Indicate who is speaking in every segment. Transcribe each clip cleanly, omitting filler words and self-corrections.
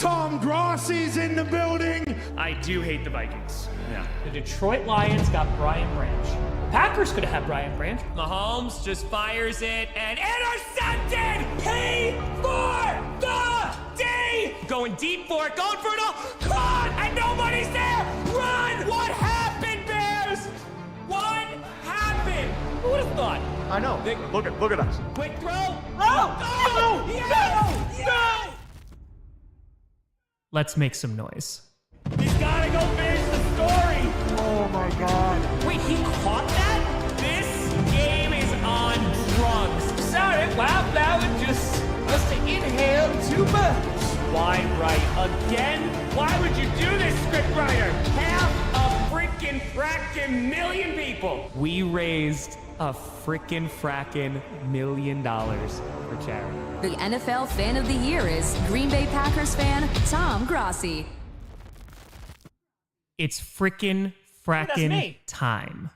Speaker 1: Tom Grossi's in the building.
Speaker 2: I do hate the Vikings. Yeah.
Speaker 3: The Detroit Lions got Brian Branch. The Packers could have had Brian Branch.
Speaker 2: Mahomes just fires it and intercepted! P for the D! Going deep for it, going for it all. Caught! And nobody's there! Run! What happened, Bears? What happened? Who would have thought?
Speaker 1: I know. Look at us.
Speaker 2: Quick throw.
Speaker 3: Oh!
Speaker 2: No! Yes! No!
Speaker 3: Let's make some noise.
Speaker 2: He's gotta go finish the story.
Speaker 1: Oh my God.
Speaker 2: Wait, he caught that? This game is on drugs.
Speaker 3: Sorry, wow, that would just must have inhaled too much.
Speaker 2: Wide right again? Why would you do this, scriptwriter? Half a freaking frackin' million people. We raised a frickin' frackin' $1 million for charity.
Speaker 4: The NFL Fan of the Year is Green Bay Packers fan Tom Grossi.
Speaker 3: It's frickin'
Speaker 2: That's
Speaker 3: frackin'
Speaker 2: me.
Speaker 3: time.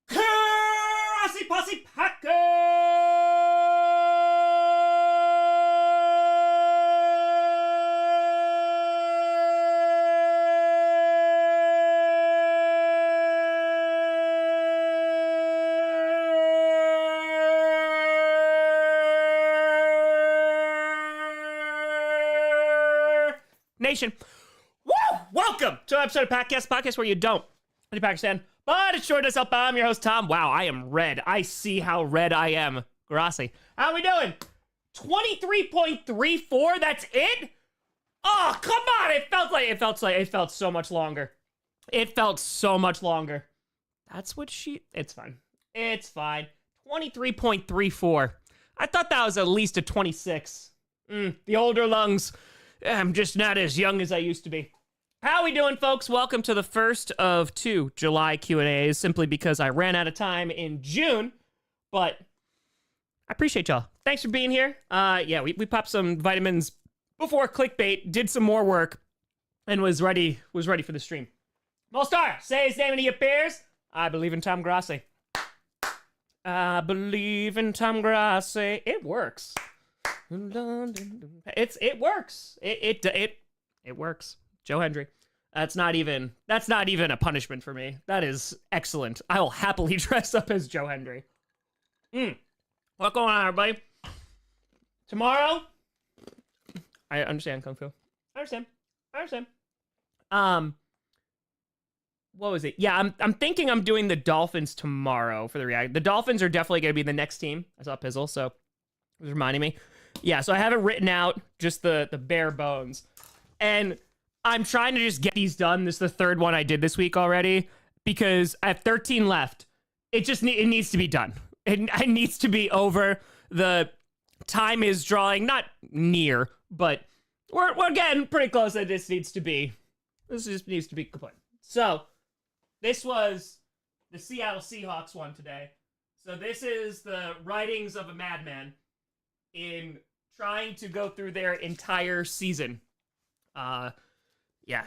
Speaker 2: Grossi Posse Nation. Woo! Welcome to an episode of podcast where you don't any Packers fan, but it sure does help. I'm your host, Tom. Wow, I am red. I see how red I am. Grossi. How we doing? 23.34, that's it? Oh, come on. It felt so much longer. It felt so much longer. That's what it's fine. It's fine. 23.34. I thought that was at least a 26. The older lungs. I'm just not as young as I used to be. How we doing, folks? Welcome to the first of 2 July Q&As, simply because I ran out of time in June, but I appreciate y'all. Thanks for being here. Yeah, we popped some vitamins before clickbait, did some more work, and was ready for the stream. Molstar, say his name and he appears. I believe in Tom Grossi. I believe in Tom Grossi. It works. It works. It works. Joe Hendry. That's not even a punishment for me. That is excellent. I will happily dress up as Joe Hendry. What's going on, everybody? Tomorrow, I understand Kung Fu. I understand. What was it? Yeah, I'm thinking I'm doing the Dolphins tomorrow for the react. The Dolphins are definitely going to be the next team. I saw Pizzle, so it was reminding me. Yeah, so I have it written out, just the bare bones. And I'm trying to just get these done. This is the third one I did this week already, because I have 13 left. It needs to be done. It needs to be over. The time is drawing, not near, but we're getting pretty close. This just needs to be complete. So, this was the Seattle Seahawks one today. So this is the writings of a madman in trying to go through their entire season. Yeah,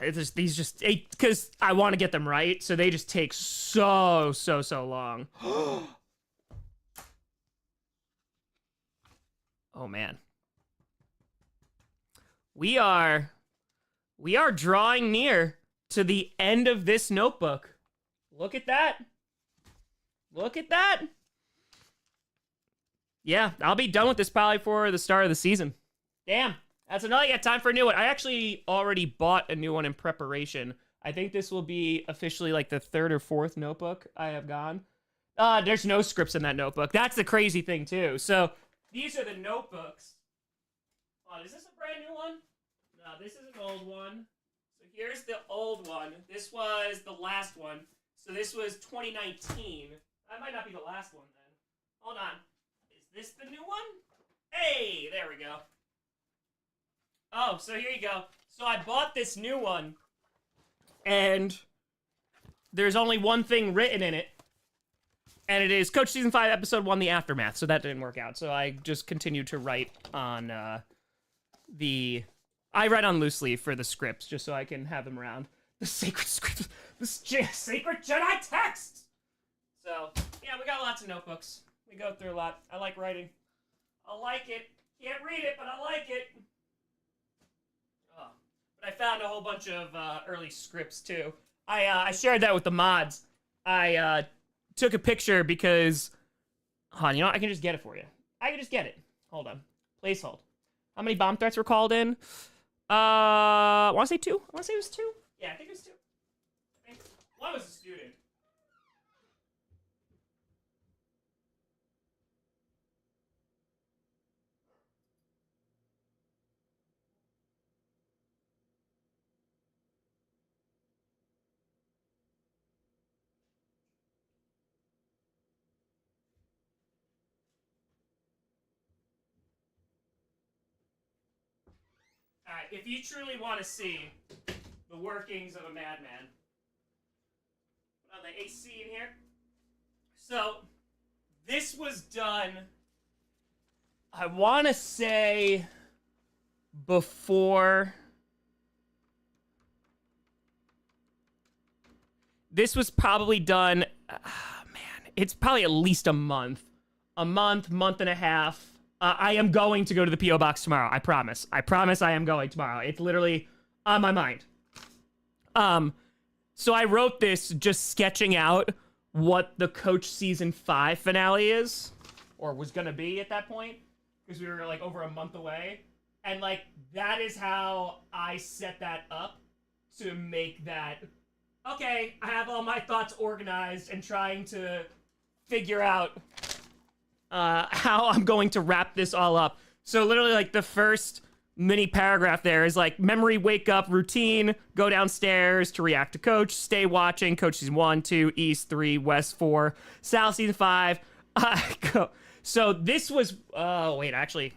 Speaker 2: it's just because I want to get them right, so they just take so long. Oh man. We are drawing near to the end of this notebook. Look at that. Look at that. Yeah, I'll be done with this probably for the start of the season. Damn, that's another. I got time for a new one. I actually already bought a new one in preparation. I think this will be officially like the 3rd or 4th notebook I have gone. There's no scripts in that notebook. That's the crazy thing too. So these are the notebooks. Oh, is this a brand new one? No, this is an old one. So here's the old one. This was the last one. So this was 2019. That might not be the last one then. Hold on. Is this the new one? Hey, there we go. Oh, so here you go. So I bought this new one, and there's only one thing written in it. And it is Coach Season 5, Episode 1, The Aftermath. So that didn't work out. So I just continued to write on I write on loose leaf for the scripts just so I can have them around. The sacred scripts. The sacred Jedi texts! So, yeah, we got lots of notebooks. We go through a lot. I like writing. I like it. Can't read it, but I like it. Oh. But I found a whole bunch of early scripts, too. I shared that with the mods. I took a picture because... Hold on, you know what? I can just get it for you. I can just get it. Hold on. Please hold. How many bomb threats were called in? I want to say 2. I want to say it was 2. Yeah, I think it was 2. I think one was a student. Alright, if you truly want to see the workings of a madman, put on the AC in here. So, this was done, I want to say, before... This was probably done, it's probably at least a month. Month and a half. I am going to go to the P.O. Box tomorrow. I promise. I promise I am going tomorrow. It's literally on my mind. So I wrote this just sketching out what the Coach Season 5 finale is. Or was gonna be at that point. Because we were like over a month away. And like, that is how I set that up to make that... Okay, I have all my thoughts organized and trying to figure out... how I'm going to wrap this all up. So literally like the first mini paragraph there is like memory wake up routine, go downstairs to react to Coach, stay watching, Coach Season 1, 2, East 3, West 4, South Season 5. Go. So this was, oh wait, actually,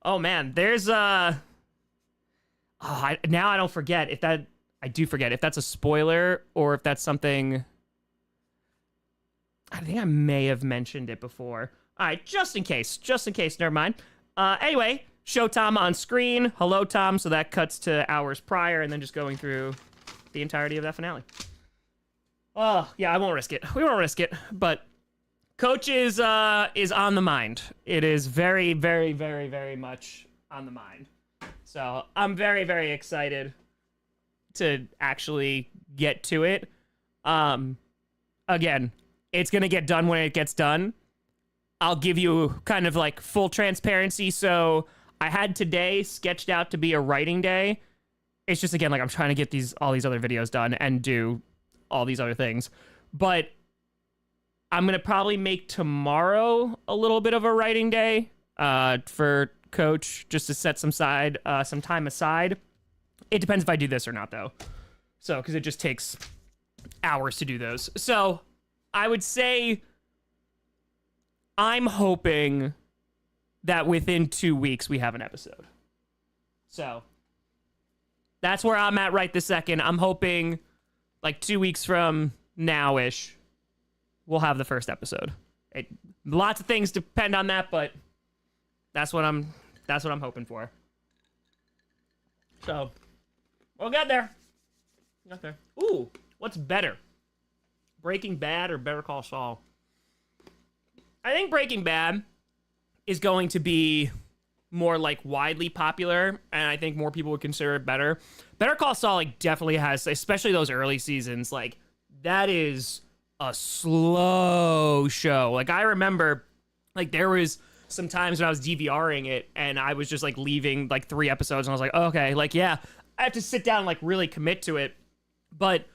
Speaker 2: oh man, there's now I don't forget if that, I do forget if that's a spoiler or if that's something... I think I may have mentioned it before. All right, just in case, never mind. Anyway, show Tom on screen. Hello, Tom. So that cuts to hours prior and then just going through the entirety of that finale. Oh, yeah, I won't risk it. We won't risk it. But Coach is on the mind. It is very, very, very, very much on the mind. So I'm very, very excited to actually get to it. Again, it's going to get done when it gets done. I'll give you kind of like full transparency. So I had today sketched out to be a writing day. It's just, again, like I'm trying to get all these other videos done and do all these other things. But I'm going to probably make tomorrow a little bit of a writing day for Coach, just to set some time aside. It depends if I do this or not, though. So, because it just takes hours to do those. So I would say I'm hoping that within 2 weeks we have an episode. So that's where I'm at right this second. I'm hoping like 2 weeks from now-ish we'll have the first episode. Lots of things depend on that, but that's what I'm hoping for. So we'll get there. Get there. Ooh, what's better? Breaking Bad or Better Call Saul? I think Breaking Bad is going to be more like widely popular, and I think more people would consider it better. Better Call Saul like definitely has, especially those early seasons, like that is a slow show. Like I remember like there was some times when I was DVRing it and I was just like leaving like 3 episodes and I was like, okay, like yeah, I have to sit down and like really commit to it. But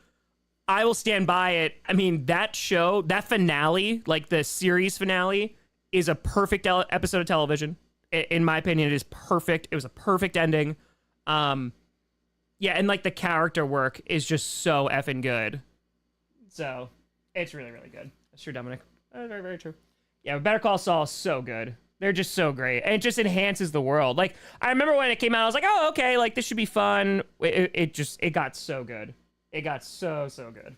Speaker 2: I will stand by it. I mean, that show, that finale, like the series finale, is a perfect episode of television. In my opinion, it is perfect. It was a perfect ending. Yeah, and like the character work is just so effing good. So, it's really, really good. That's true, Dominic. Very, very true. Yeah, but Better Call Saul is so good. They're just so great. And it just enhances the world. Like, I remember when it came out, I was like, oh, okay, like, this should be fun. It got so good. It got so good.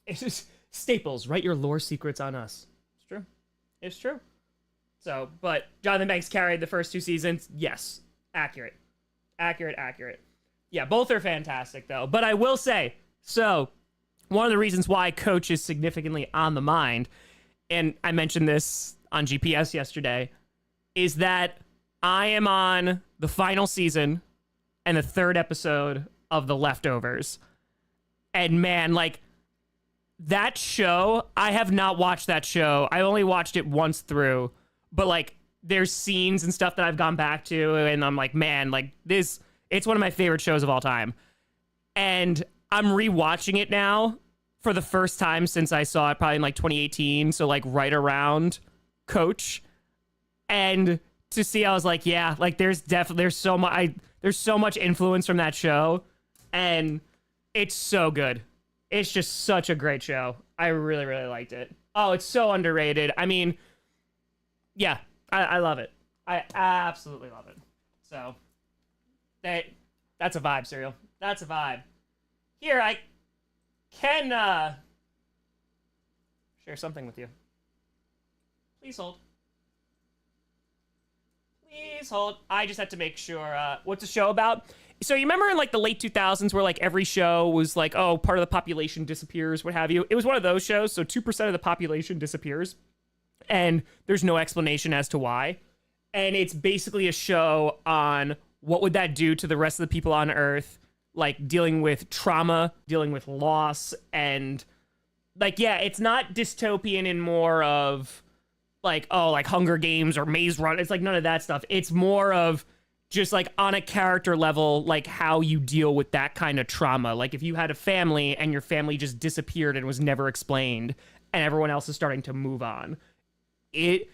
Speaker 2: It's just Staples, write your lore secrets on us. It's true. It's true. So, but Jonathan Banks carried the first 2 seasons. Yes. Accurate. Yeah, both are fantastic, though. But I will say, so one of the reasons why Coach is significantly on the mind, and I mentioned this on GPS yesterday, is that I am on the final season and the 3rd episode of The Leftovers. And man, like, that show, I have not watched that show. I only watched it once through, but like, there's scenes and stuff that I've gone back to, and I'm like, man, like, this, it's one of my favorite shows of all time. And I'm rewatching it now for the first time since I saw it probably in like 2018, so like right around Coach. And to see, I was like, yeah, like there's so much influence from that show, and it's so good. It's just such a great show. I really, really liked it. Oh, it's so underrated. I mean, yeah, I love it. I absolutely love it. So, that's a vibe, Serial. That's a vibe. Here, I can share something with you. Please hold. Please hold. I just had to make sure. What's the show about? So you remember in like the late 2000s where like every show was like, oh, part of the population disappears, what have you. It was one of those shows. So 2% of the population disappears, and there's no explanation as to why. And it's basically a show on what would that do to the rest of the people on Earth, like dealing with trauma, dealing with loss, and like, yeah, it's not dystopian in more of like, oh, like Hunger Games or Maze Run. It's like none of that stuff. It's more of just like on a character level, like how you deal with that kind of trauma. Like if you had a family and your family just disappeared and was never explained, and everyone else is starting to move on. It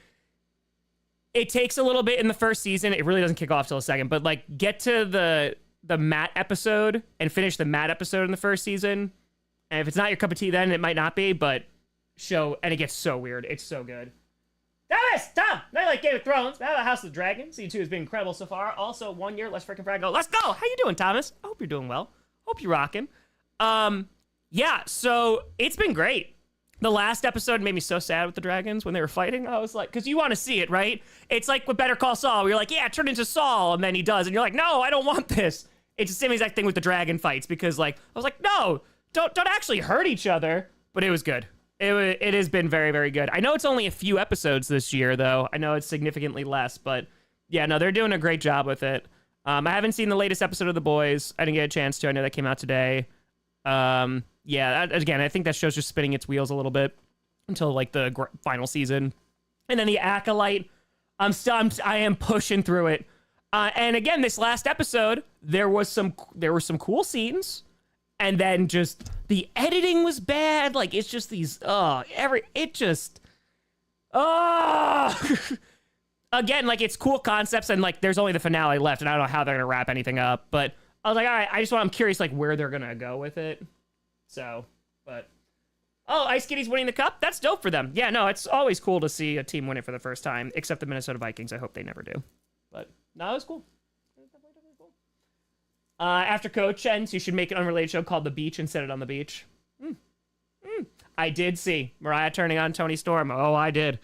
Speaker 2: takes a little bit in the first season. It really doesn't kick off till the second, but like get to the Matt episode and finish the Matt episode in the first season. And if it's not your cup of tea, then it might not be, but and it gets so weird. It's so good. Thomas, Tom, I like Game of Thrones. I have House of the Dragon. Season 2 has been incredible so far. Also, 1 year, let's freaking frag go. Let's go. How you doing, Thomas? I hope you're doing well. Hope you're rocking. Yeah, so it's been great. The last episode made me so sad with the dragons when they were fighting. I was like, because you want to see it, right? It's like with Better Call Saul, where you're like, yeah, turn into Saul, and then he does, and you're like, no, I don't want this. It's the same exact thing with the dragon fights, because like, I was like, no, don't actually hurt each other. But it was good. It has been very, very good. I know it's only a few episodes this year, though. I know it's significantly less, but yeah, no, they're doing a great job with it. I haven't seen the latest episode of The Boys. I didn't get a chance to. I know that came out today. Yeah, again, I think that show's just spinning its wheels a little bit until like the final season. And then The Acolyte, I am pushing through it. And again, this last episode, there were some cool scenes. And then just the editing was bad. Like, it's just these, again, like, it's cool concepts, and like, there's only the finale left, and I don't know how they're gonna wrap anything up. But I was like, all right, I'm curious, like, where they're gonna go with it. So, but Ice Kitty's winning the cup. That's dope for them. Yeah, no, it's always cool to see a team win it for the first time, except the Minnesota Vikings. I hope they never do. But no, it was cool. After Coach ends, you should make an unrelated show called The Beach and set it on the beach. I did see Mariah turning on Tony Storm. Oh, I did.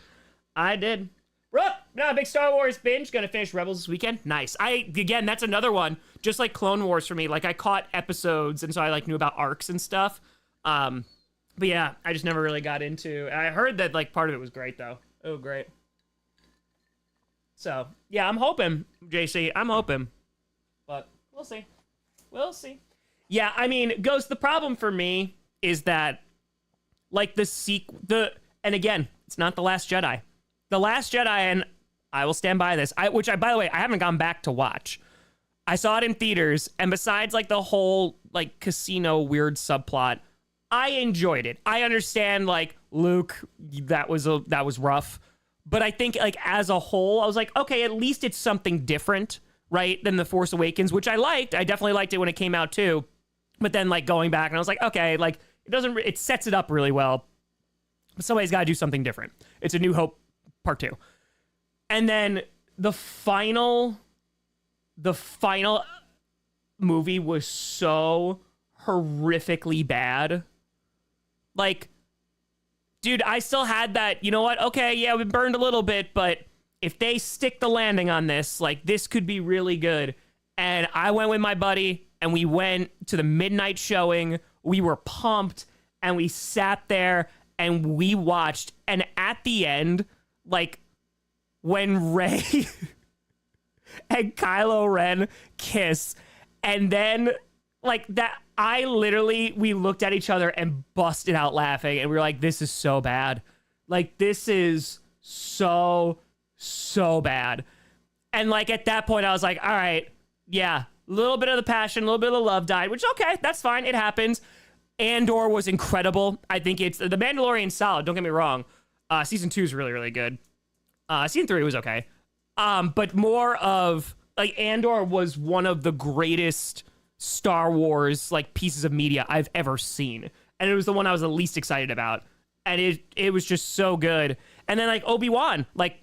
Speaker 2: Rook, no, big Star Wars binge. Gonna finish Rebels this weekend. Nice. Again, that's another one. Just like Clone Wars for me. Like, I caught episodes, and so I like knew about arcs and stuff. But yeah, I just never really got into. I heard that like part of it was great though. Oh, great. So yeah, I'm hoping, JC. I'm hoping, but we'll see. We'll see. Yeah, I mean, Ghost, the problem for me is that, like, and again, it's not The Last Jedi. The Last Jedi, and I will stand by this, by the way, I haven't gone back to watch. I saw it in theaters, and besides, like, the whole, like, casino weird subplot, I enjoyed it. I understand, like, Luke, that was rough. But I think, like, as a whole, I was like, okay, at least it's something different, right, than The Force Awakens, which I liked. I definitely liked it when it came out too. But then like going back and I was like, okay, like it sets it up really well. But somebody's got to do something different. It's A New Hope Part 2. And then the final movie was so horrifically bad Like, dude, I still had that, you know what? Okay, yeah, we burned a little bit, but if they stick the landing on this, like, this could be really good. And I went with my buddy, and we went to the midnight showing. We were pumped, and we sat there, and we watched. And at the end, like, when Rey and Kylo Ren kiss, and then, like, that, we looked at each other and busted out laughing, and we were like, this is so bad. Like, this is so bad. And, like, at that point, I was like, all right, yeah, a little bit of the passion, a little bit of the love died, which, okay, that's fine, it happens. Andor was incredible. I think it's, The Mandalorian's solid, don't get me wrong. Season 2 is really, really good. Season 3 was okay. But more of, like, Andor was one of the greatest Star Wars, like, pieces of media I've ever seen. And it was the one I was the least excited about. And it was just so good. And then, like, Obi-Wan, like,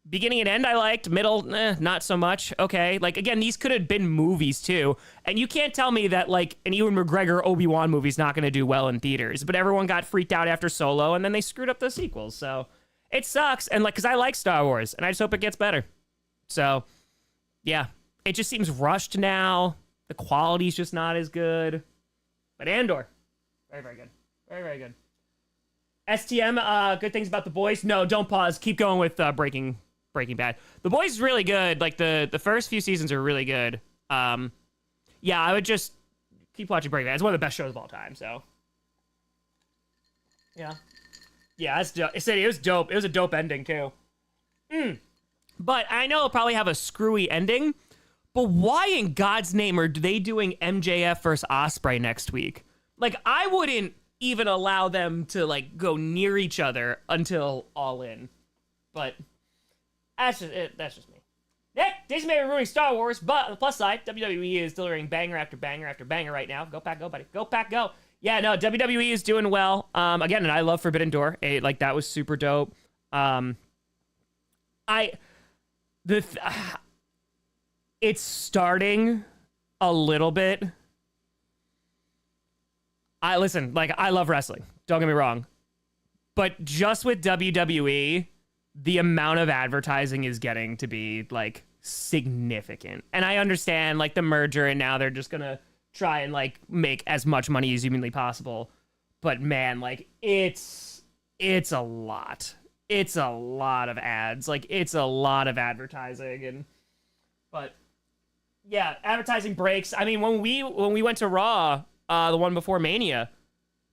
Speaker 2: beginning and end I liked, middle, not so much. Okay, like, again, these could have been movies too, and you can't tell me that, like, an Ewan McGregor Obi-Wan movie's not going to do well in theaters, but everyone got freaked out after Solo, and then they screwed up the sequels, so it sucks, and, like, because I like Star Wars, and I just hope it gets better. So, yeah, it just seems rushed now, the quality's just not as good, but Andor, very, very good, very, very good. STM, good things about The Boys. No, don't pause, keep going with Breaking Bad. The Boys is really good. Like, the first few seasons are really good. Yeah, I would just keep watching Breaking Bad. It's one of the best shows of all time, so. Yeah. Yeah, that's dope. It was dope. It was a dope ending, too. But I know it'll probably have a screwy ending, but why in God's name are they doing MJF versus Ospreay next week? Like, I wouldn't even allow them to, like, go near each other until All In. But that's just me. Nick, Disney may be ruining Star Wars, but on the plus side, WWE is delivering banger after banger after banger right now. Go Pack, go, buddy. Go Pack, go. Yeah, no, WWE is doing well. Again, and I love Forbidden Door. Like, that was super dope. It's starting a little bit. I love wrestling. Don't get me wrong. But just with WWE, the amount of advertising is getting to be, like, significant. And I understand, like, the merger, and now they're just gonna try and, like, make as much money as humanly possible. But, man, like, it's a lot. It's a lot of ads. Like, it's a lot of advertising. But, yeah, advertising breaks. I mean, when we went to Raw, the one before Mania,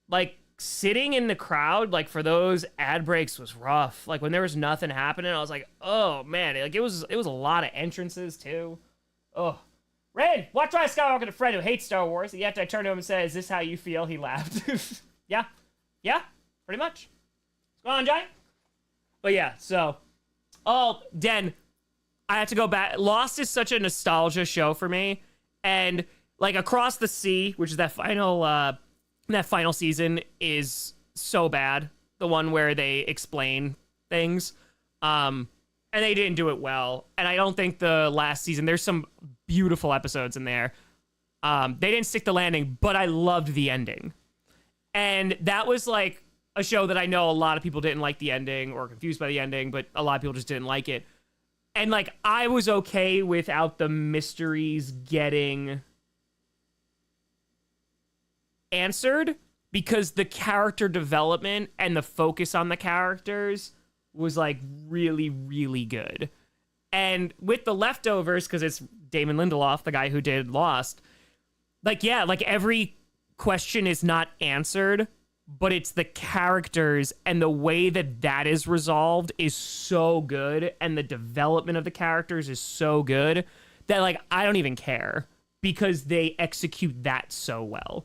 Speaker 2: like, sitting in the crowd, like, for those ad breaks was rough. Like, when there was nothing happening, I was like, oh man, like, it was a lot of entrances too. Oh, Red, watch Rise Skywalker, a friend who hates Star Wars. And after I turned to him and said, "Is this how you feel?" He laughed. yeah, pretty much. What's going on, Johnny? But yeah, so, Den, I have to go back. Lost is such a nostalgia show for me, and, like, Across the Sea, which is that final season, is so bad. The one where they explain things. And they didn't do it well. And I don't think the last season, there's some beautiful episodes in there. They didn't stick the landing, but I loved the ending. And that was, like, a show that I know a lot of people didn't like the ending or confused by the ending, but a lot of people just didn't like it. And, like, I was okay without the mysteries getting answered, because the character development and the focus on the characters was, like, really, really good. And with The Leftovers, because it's Damon Lindelof, the guy who did Lost, like, yeah, like, every question is not answered, but it's the characters, and the way that is resolved is so good, and the development of the characters is so good that, like, I don't even care, because they execute that so well.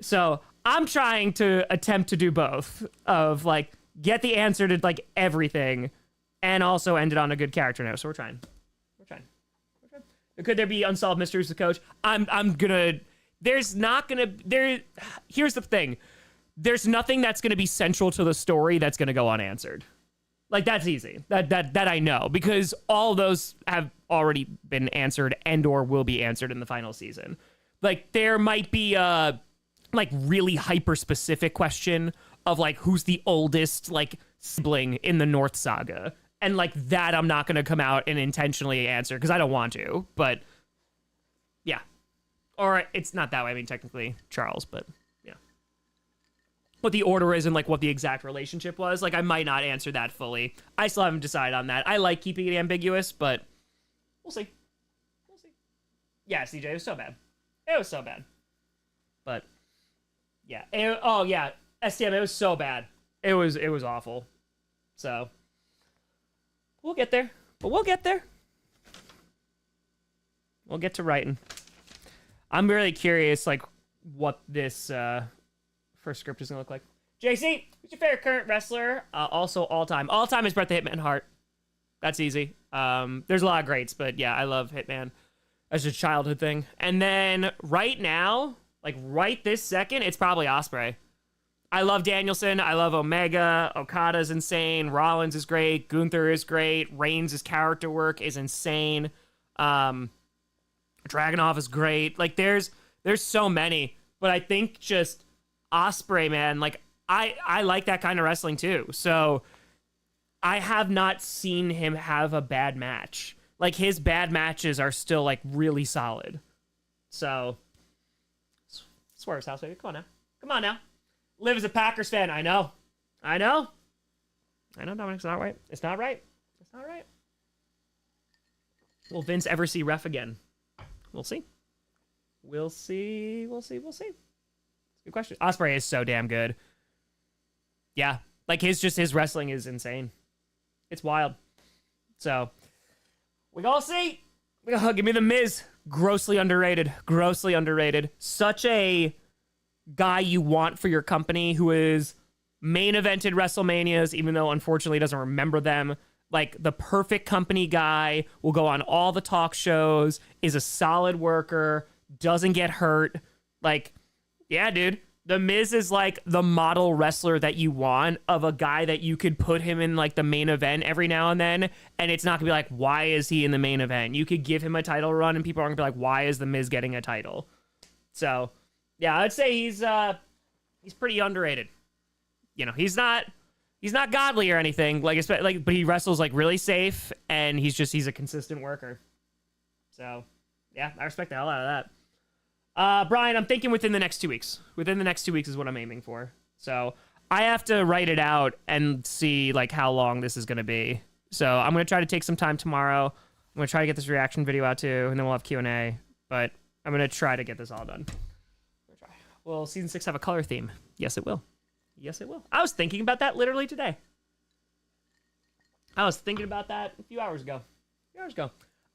Speaker 2: So I'm trying to attempt to do both, of, like, get the answer to, like, everything, and also end it on a good character note. So we're trying. Could there be unsolved mysteries with Coach? Here's the thing. There's nothing that's gonna be central to the story that's gonna go unanswered. Like, that's easy. That I know, because all those have already been answered and or will be answered in the final season. Like, there might be like really hyper specific question of like who's the oldest like sibling in the North Saga, and like that I'm not gonna come out and intentionally answer because I don't want to, but yeah, or it's not that way. I mean technically Charles, but yeah, what the order is and like what the exact relationship was, like I might not answer that fully. I still haven't decided on that. I like keeping it ambiguous, but we'll see. We'll see. Yeah, CJ, it was so bad. It was so bad. But yeah. Oh yeah, STM, it was so bad. It was awful. So we'll get there. But we'll get there. We'll get to writing. I'm really curious like what this first script is gonna look like. JC, who's your favorite current wrestler? Also all time. All time is Bret the Hitman Hart. That's easy. There's a lot of greats, but yeah, I love Hitman as a childhood thing. And then right now, like right this second, it's probably Ospreay. I love Danielson. I love Omega. Okada's insane. Rollins is great. Gunther is great. Reigns' character work is insane. Dragunov is great. Like there's so many, but I think just Ospreay, man, like I like that kind of wrestling too. So I have not seen him have a bad match. Like his bad matches are still like really solid. So swear his house, baby. Come on now. Come on now. Liv is a Packers fan. I know, Dominic. It's not right. It's not right. It's not right. Will Vince ever see ref again? We'll see. We'll see. We'll see. We'll see. Good question. Ospreay is so damn good. Yeah. Like his wrestling is insane. It's wild. So we all see. Give me the Miz. Grossly underrated. Grossly underrated. Such a guy you want for your company who is main evented WrestleManias, even though unfortunately doesn't remember them. Like the perfect company guy, will go on all the talk shows, is a solid worker, doesn't get hurt. Like, yeah, dude. The Miz is like the model wrestler that you want, of a guy that you could put him in like the main event every now and then, and it's not gonna be like, why is he in the main event? You could give him a title run and people aren't gonna be like, why is the Miz getting a title? So yeah, I'd say he's pretty underrated. You know, he's not godly or anything, but he wrestles like really safe, and he's a consistent worker. So yeah, I respect the hell out of that. Brian, I'm thinking within the next 2 weeks. Within the next 2 weeks is what I'm aiming for. So I have to write it out and see like how long this is going to be. So I'm going to try to take some time tomorrow. I'm going to try to get this reaction video out too, and then we'll have Q&A. But I'm going to try to get this all done. Will season 6 have a color theme? Yes, it will. Yes, it will. I was thinking about that literally today. I was thinking about that a few hours ago.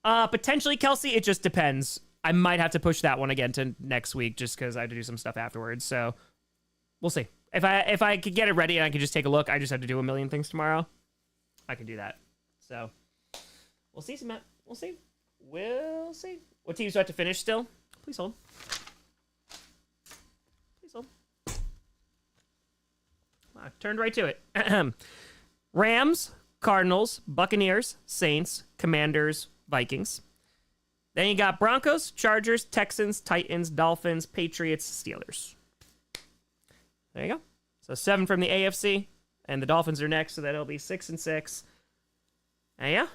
Speaker 2: Potentially Kelsey. It just depends. I might have to push that one again to next week just because I have to do some stuff afterwards. So we'll see. If I could get it ready and I could just take a look, I just have to do a million things tomorrow, I can do that. So we'll see, Matt. We'll see. We'll see. What teams do I have to finish still? Please hold. Please hold. I turned right to it. Rams, Cardinals, Buccaneers, Saints, Commanders, Vikings. Then you got Broncos, Chargers, Texans, Titans, Dolphins, Patriots, Steelers. There you go. So 7 from the AFC, and the Dolphins are next, so that'll be 6 and 6. And yeah.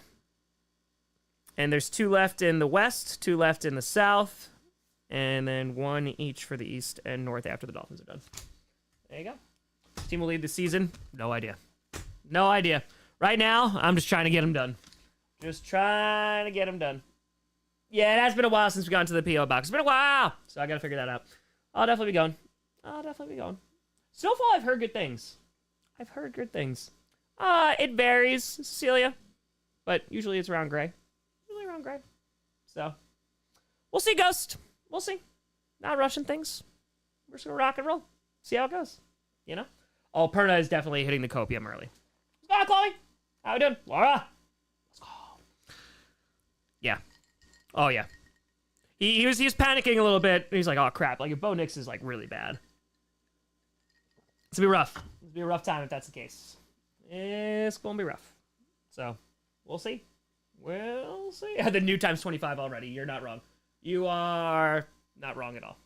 Speaker 2: And there's 2 left in the West, 2 left in the South, and then 1 each for the East and North after the Dolphins are done. There you go. Team will lead the season. No idea. No idea. Right now, I'm just trying to get them done. Just trying to get them done. Yeah, it has been a while since we got into the P.O. box. It's been a while, so I got to figure that out. I'll definitely be going. Snowfall, I've heard good things. It varies, Cecilia, but usually it's around gray. So, we'll see, Ghost. We'll see. Not rushing things. We're just going to rock and roll. See how it goes. You know? Oh, Perna is definitely hitting the copium early. Let's go, Chloe. How we doing? Laura. Let's go. Yeah. Oh, yeah. He was panicking a little bit. He's like, oh, crap. Like, if Bo Nix is, like, really bad. It's going to be rough. It's going to be a rough time if that's the case. It's going to be rough. So, we'll see. The new times 25 already. You're not wrong. You are not wrong at all.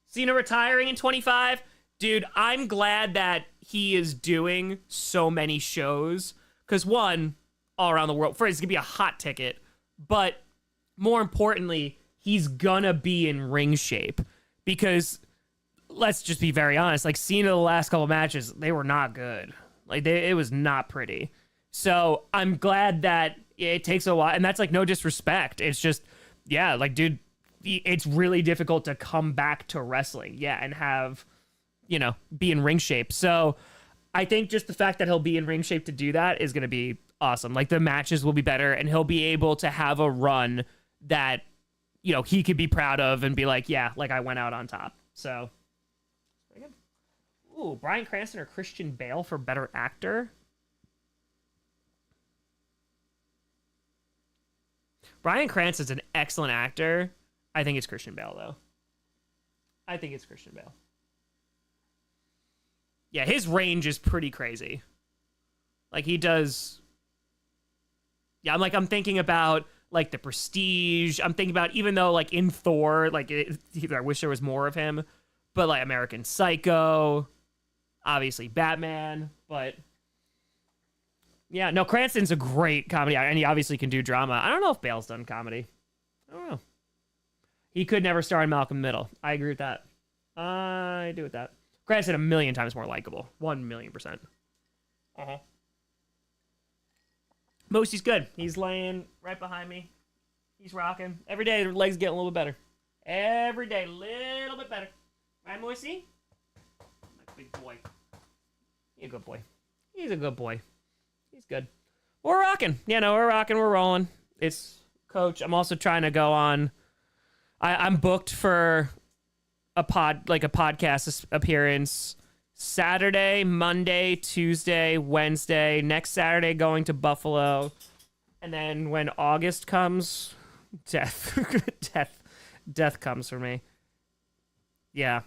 Speaker 2: Cena retiring in 25. Dude, I'm glad that he is doing so many shows. Because one, all around the world, for it's going to be a hot ticket. But more importantly, he's going to be in ring shape. Because let's just be very honest. Like, Cena the last couple matches, they were not good. Like, it was not pretty. So I'm glad that it takes a while. And that's like no disrespect. It's just, yeah, like, dude, it's really difficult to come back to wrestling. Yeah, and have, you know, be in ring shape. So I think just the fact that he'll be in ring shape to do that is going to be awesome. Like, the matches will be better, and he'll be able to have a run that, you know, he could be proud of and be like, yeah, like, I went out on top. So, very good. Ooh, Bryan Cranston or Christian Bale for better actor? Bryan Cranston's an excellent actor. I think it's Christian Bale, though. I think it's Christian Bale. Yeah, his range is pretty crazy. Like, he does... Yeah, I'm thinking about, like, The Prestige. I'm thinking about, even though, like, in Thor, like, I wish there was more of him. But, like, American Psycho. Obviously, Batman. But... yeah, no, Cranston's a great comedy actor, and he obviously can do drama. I don't know if Bale's done comedy. I don't know. He could never star in Malcolm Middle. I agree with that. I do with that. Cranston a million times more likable. 1,000,000%. Uh-huh. Moosey's good. He's laying right behind me. He's rocking. Every day, the legs getting a little bit better. Every day, a little bit better. Right, Moosey? My big boy. He's a good boy. He's a good boy. He's good. We're rocking. Yeah, no, we're rocking. We're rolling. It's Coach. I'm also trying to go on. I'm booked for a podcast appearance Saturday, Monday, Tuesday, Wednesday. Next Saturday, going to Buffalo, and then when August comes, death comes for me. Yeah.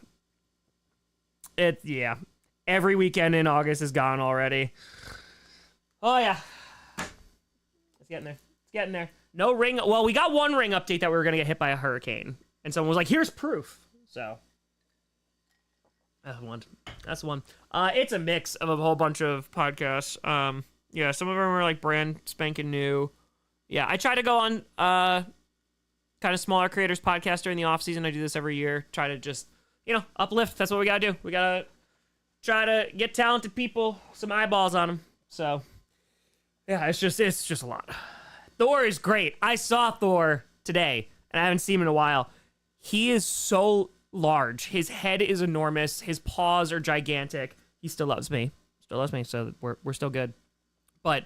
Speaker 2: Every weekend in August is gone already. Oh, yeah. It's getting there. It's getting there. No ring. Well, we got one ring update that we were going to get hit by a hurricane. And someone was like, here's proof. So, that's one. That's one. It's a mix of a whole bunch of podcasts. Yeah, some of them are like brand spanking new. Yeah, I try to go on kind of smaller creators podcast during the off season. I do this every year. Try to just, you know, uplift. That's what we got to do. We got to try to get talented people, some eyeballs on them. So, yeah, it's just a lot. Thor is great. I saw Thor today, and I haven't seen him in a while. He is so large. His head is enormous. His paws are gigantic. He still loves me. So we're still good. But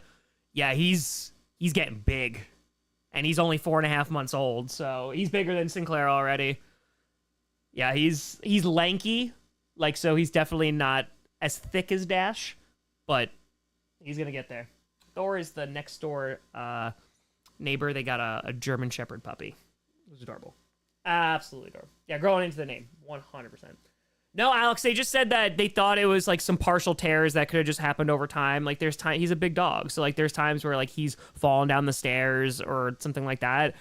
Speaker 2: yeah, he's getting big, and he's only 4.5 months old. So he's bigger than Sinclair already. Yeah, he's lanky, like, so he's definitely not as thick as Dash, but he's gonna get there. Thor is the next door neighbor. They got a German Shepherd puppy. It was adorable. Absolutely adorable. Yeah, growing into the name. 100%. No, Alex, they just said that they thought it was like some partial tears that could have just happened over time. Like, there's time, he's a big dog. So like there's times where like he's fallen down the stairs or something like that.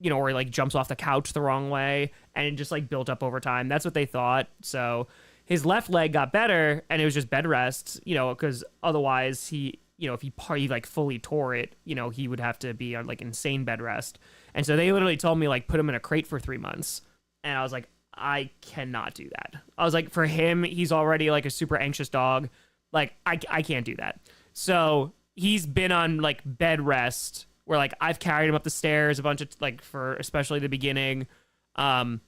Speaker 2: You know, or he like jumps off the couch the wrong way, and it just like built up over time. That's what they thought. So his left leg got better, and it was just bed rest, you know, because otherwise he, you know, if he like fully tore it, you know, he would have to be on like insane bed rest. And so they literally told me like put him in a crate for 3 months. And I was like, I cannot do that. I was like, for him, he's already like a super anxious dog. Like, I can't do that. So he's been on like bed rest where like I've carried him up the stairs a bunch of like for especially the beginning. And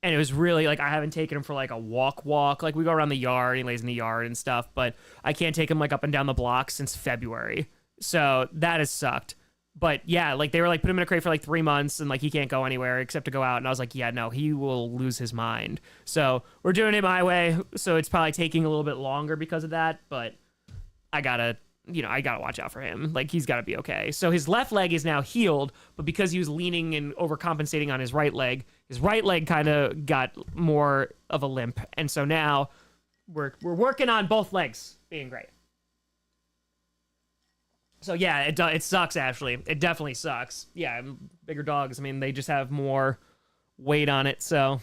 Speaker 2: it was really like I haven't taken him for like a walk. Like we go around the yard, he lays in the yard and stuff, but I can't take him like up and down the block since February. So that has sucked. But yeah, like they were like put him in a crate for like 3 months and like he can't go anywhere except to go out. And I was like, yeah, no, he will lose his mind. So we're doing it my way. So it's probably taking a little bit longer because of that. But I gotta watch out for him. Like he's gotta be okay. So his left leg is now healed, but because he was leaning and overcompensating on his right leg kind of got more of a limp. And so now we're working on both legs being great. So yeah, it sucks, Ashley. It definitely sucks. Yeah, bigger dogs, I mean, they just have more weight on it, so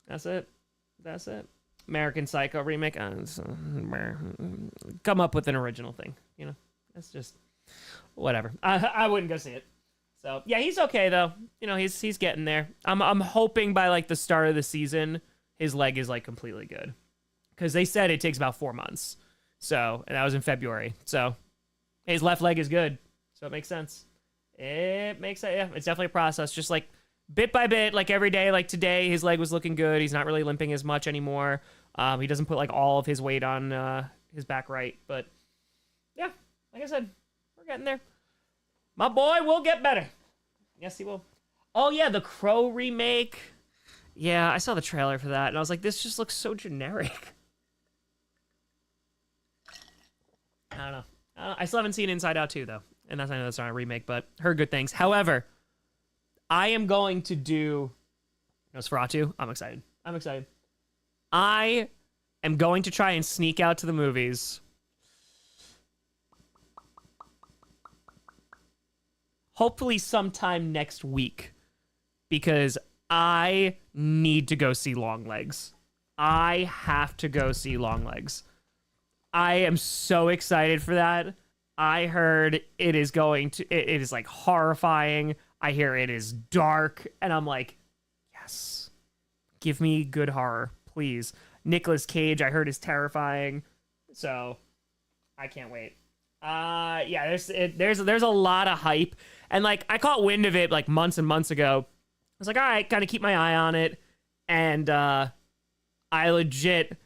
Speaker 2: That's it. American Psycho remake. Come up with an original thing. That's just whatever. I wouldn't go see it. So yeah, he's okay though. He's getting there. I'm hoping by like the start of the season, his leg is like completely good, because they said it takes about 4 months. So, and that was in February. So his left leg is good. So it makes sense. Yeah, it's definitely a process. Just like bit by bit, like every day, like today, his leg was looking good. He's not really limping as much anymore. He doesn't put like all of his weight on his back right. But yeah, like I said, we're getting there. My boy will get better. Yes, he will. Oh yeah, the Crow remake. Yeah, I saw the trailer for that, and I was like, this just looks so generic. I don't know. I still haven't seen Inside Out 2, though. And I know that's not a remake, but heard good things. However, I am going to do Nosferatu. I'm excited. I am going to try and sneak out to the movies. Hopefully sometime next week. Because I need to go see Longlegs. I have to go see Longlegs. I am so excited for that. I heard it is it is like horrifying. I hear it is dark, and I'm like, yes, give me good horror, please. Nicolas Cage, I heard, is terrifying, so I can't wait. Yeah, there's a lot of hype, and like I caught wind of it like months and months ago. I was like, all right, gotta keep my eye on it, and I legit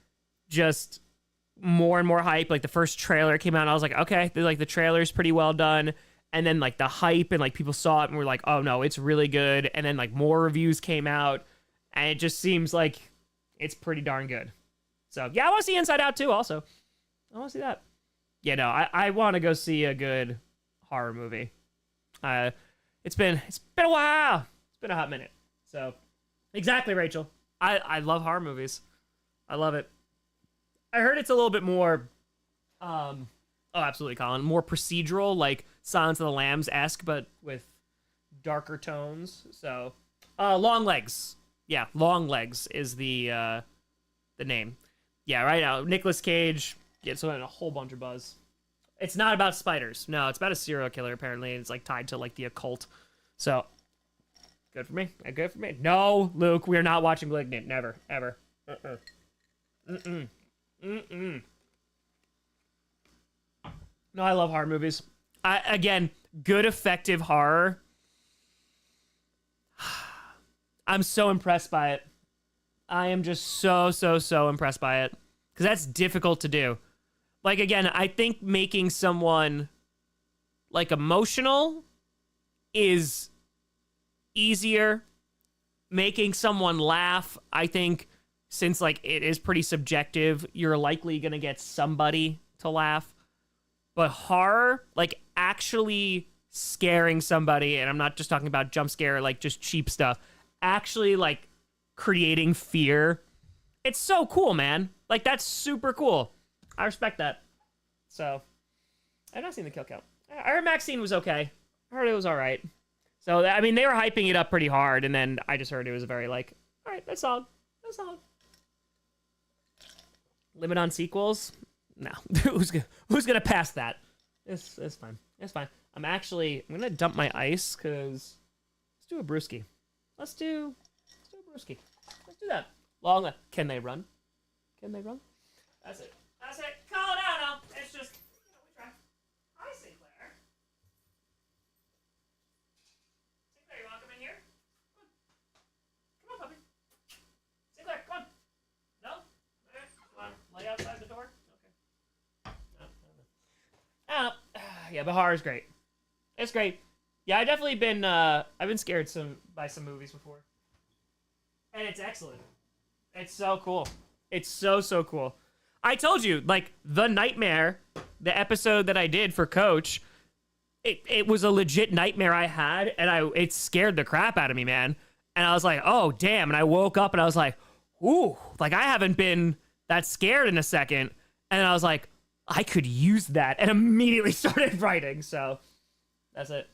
Speaker 2: just more and more hype. Like the first trailer came out and I was like, okay, the trailer's pretty well done. And then like the hype and like people saw it and were like, oh no, it's really good. And then like more reviews came out and it just seems like it's pretty darn good. So yeah, I want to see Inside Out too also. I want to see that. Yeah, no, I want to go see a good horror movie. It's been a while. It's been a hot minute. So exactly, Rachel. I love horror movies. I love it. I heard it's a little bit more, oh, absolutely, Colin, more procedural, like Silence of the Lambs-esque, but with darker tones. So, Longlegs. Yeah, Longlegs is the name. Yeah, right now, Nicolas Cage gets a whole bunch of buzz. It's not about spiders. No, it's about a serial killer, apparently, and it's, like, tied to, like, the occult. So, good for me. Good for me. No, Luke, we are not watching Malignant. Never. Ever. No, I love horror movies. Again, good effective horror. I'm so impressed by it. I am just so impressed by it. Because that's difficult to do. Like, again, I think making someone, like, emotional is easier. Making someone laugh, I think, since, like, it is pretty subjective, you're likely going to get somebody to laugh. But horror, like, actually scaring somebody, and I'm not just talking about jump scare, like, just cheap stuff, actually, like, creating fear, it's so cool, man. Like, that's super cool. I respect that. So, I've not seen the kill count. I heard Maxine was okay. I heard it was all right. So, I mean, they were hyping it up pretty hard, and then I just heard it was very, like, all right, that's solid. That's solid. Limit on sequels? No. Who's gonna pass that? It's fine. It's fine. I'm gonna dump my ice, because let's do a brewski. Let's do a brewski. Let's do that. Can they run? Can they run? That's it. Call it out now. It's just, we try. Hi, Sinclair. Sinclair, you want to come in here? Come on, puppy. Sinclair, come on. No? Okay. Come on. Lay outside the door? Okay. No. Yeah, but horror's great. It's great. Yeah, I've been scared by some movies before. And it's excellent. It's so cool. It's so cool. I told you, like, The Nightmare, the episode that I did for Coach, it was a legit nightmare I had, and it scared the crap out of me, man. And I was like, oh, damn. And I woke up, and I was like, ooh, like, I haven't been that scared in a second. And I was like, I could use that, and immediately started writing. So, that's it.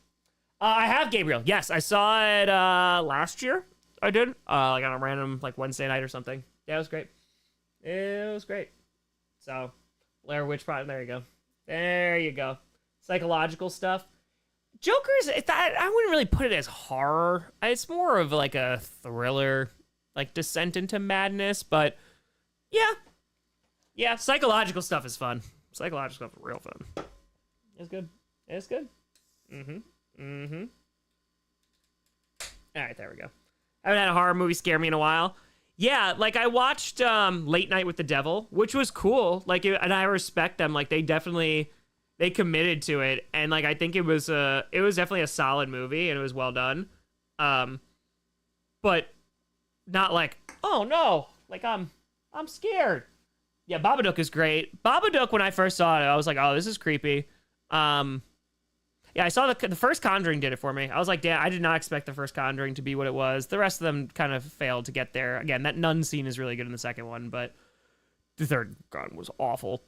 Speaker 2: I have Gabriel. Yes, I saw it last year. I did. Like on a random like Wednesday night or something. Yeah, it was great. It was great. So, Blair Witch Project. There you go. There you go. Psychological stuff. Joker's. I wouldn't really put it as horror. It's more of like a thriller, like descent into madness. But yeah. Psychological stuff is fun. Psychological stuff is real fun. It's good. It's good. All right, there we go. Haven't had a horror movie scare me in a while. Yeah, like I watched Late Night with the Devil, which was cool. Like, and I respect them. Like, they committed to it, and like I think it was definitely a solid movie, and it was well done. But not like, oh no, like I'm scared. Yeah, Babadook is great. Babadook, when I first saw it, I was like, oh, this is creepy. Yeah, I saw the first Conjuring did it for me. I was like, damn, I did not expect the first Conjuring to be what it was. The rest of them kind of failed to get there. Again, that nun scene is really good in the second one, but the third one was awful.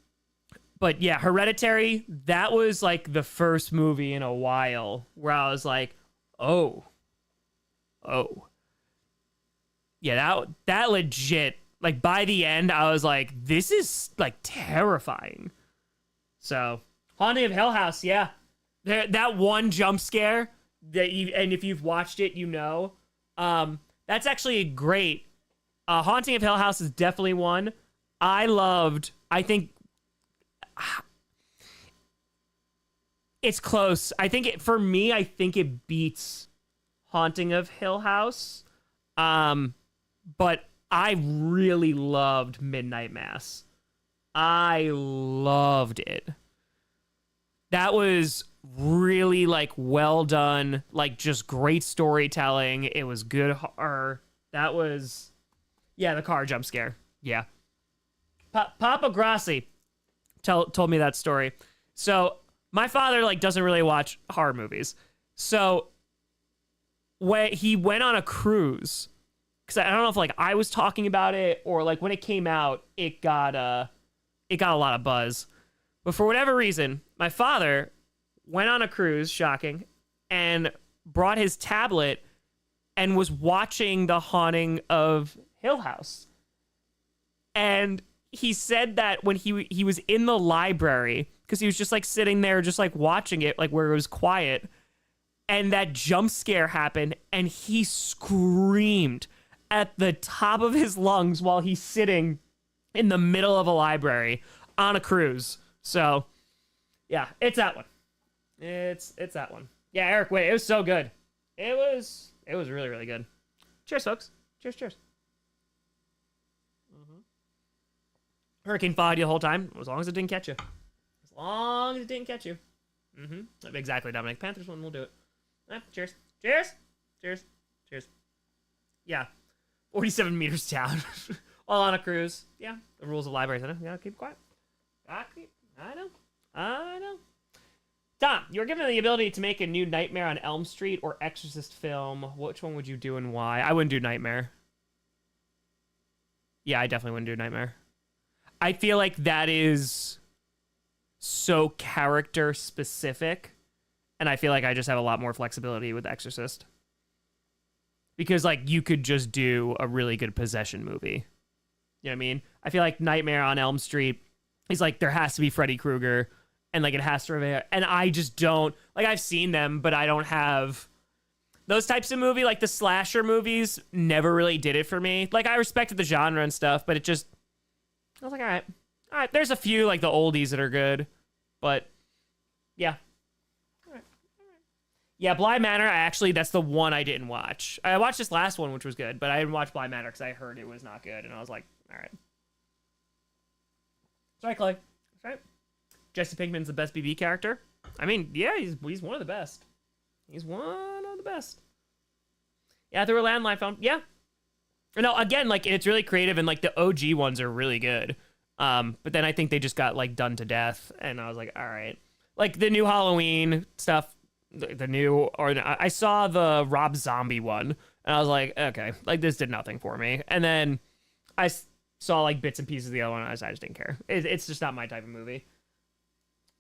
Speaker 2: But yeah, Hereditary, that was like the first movie in a while where I was like, oh. Yeah, that legit, like by the end, I was like, this is like terrifying. So, Haunting of Hill House, yeah. That one jump scare and if you've watched it, you know, that's actually great. Haunting of Hill House is definitely one I think it's close. I think for me, I think it beats Haunting of Hill House. But I really loved Midnight Mass. I loved it. That was really like well done, like just great storytelling. It was good horror. That was, yeah, the car jump scare. Yeah. Papa Grossi told me that story. So my father like doesn't really watch horror movies. So when he went on a cruise, because I don't know if like I was talking about it or like when it came out, it got a lot of buzz. But for whatever reason, my father went on a cruise, shocking, and brought his tablet and was watching The Haunting of Hill House. And he said that when he was in the library, because he was just like sitting there, just like watching it, like where it was quiet, and that jump scare happened, and he screamed at the top of his lungs while he's sitting in the middle of a library on a cruise. So, yeah, it's that one. It's that one. Yeah, Eric, wait, it was so good. It was really, really good. Cheers, folks. Cheers. Hurricane followed you the whole time, as long as it didn't catch you. As long as it didn't catch you. Exactly, Dominic. Panthers one, we'll do it. Cheers. Yeah. 47 meters down. While on a cruise. Yeah. The rules of libraries. I know. You gotta keep quiet. I know. Tom, you were given the ability to make a new Nightmare on Elm Street or Exorcist film. Which one would you do and why? I wouldn't do Nightmare. Yeah, I definitely wouldn't do Nightmare. I feel like that is so character specific, and I feel like I just have a lot more flexibility with Exorcist. Because, like, you could just do a really good possession movie. You know what I mean? I feel like Nightmare on Elm Street is like, there has to be Freddy Krueger, and like it has to remain. And I just don't, like, I've seen them, but I don't have those types of movie. Like the slasher movies never really did it for me. Like, I respected the genre and stuff, but it just, I was like, all right. There's a few like the oldies that are good, but yeah. All right. Yeah, Bly Manor, that's the one I didn't watch. I watched this last one, which was good, but I didn't watch Bly Manor because I heard it was not good, and I was like, all right. That's right, Clay. That's right. Jesse Pinkman's the best BB character. I mean, yeah, he's one of the best. He's one of the best. Yeah, through a landline phone. Yeah. No, again, like, it's really creative, and like the OG ones are really good. But then I think they just got like done to death, and I was like, all right. Like the new Halloween stuff, I saw the Rob Zombie one, and I was like, okay, like this did nothing for me. And then I saw like bits and pieces of the other one, and I just didn't care. It's just not my type of movie.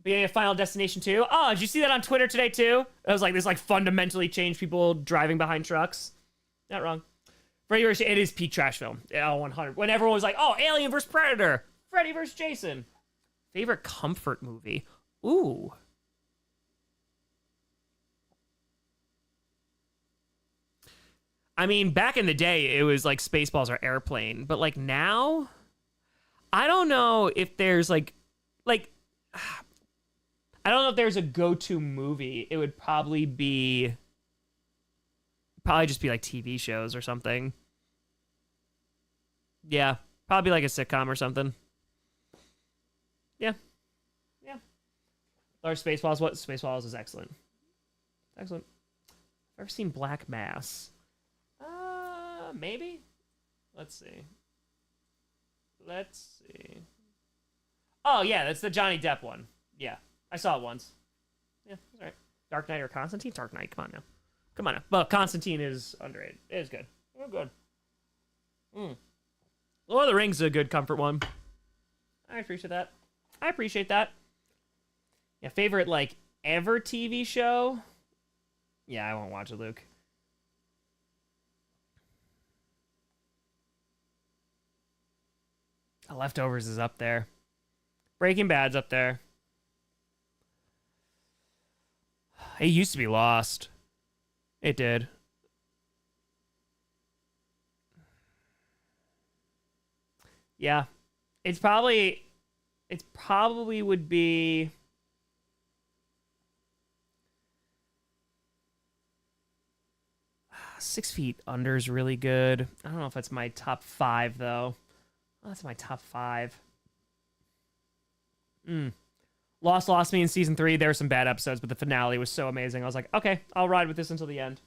Speaker 2: Beginning of Final Destination 2. Oh, did you see that on Twitter today too? It was like this like fundamentally changed people driving behind trucks. Not wrong. Freddy vs. It is peak trash film. Oh, 100. When everyone was like, oh, Alien vs. Predator. Freddy vs. Jason. Favorite comfort movie? Ooh. I mean, back in the day, it was like Spaceballs or Airplane. But like now, I don't know if there's like, I don't know if there's a go-to movie. It would probably just be like TV shows or something. Yeah, probably like a sitcom or something. Yeah. Or Spaceballs. What? Spaceballs is excellent. Excellent. I've ever seen Black Mass. Maybe. Let's see. Oh yeah, that's the Johnny Depp one. Yeah, I saw it once. Yeah, that's all right. Dark Knight or Constantine? Dark Knight. Come on now. Well, Constantine is underrated. It is good. Oh, good. Lord of the Rings is a good comfort one. I appreciate that. Yeah, favorite like ever TV show? Yeah, I won't watch it, Luke. The Leftovers is up there. Breaking Bad's up there. It used to be Lost. It did. Yeah. It probably would be 6 Feet Under is really good. I don't know if that's my top 5 though. Oh, that's my top 5. Lost me in season 3. There were some bad episodes, but the finale was so amazing. I was like, okay, I'll ride with this until the end.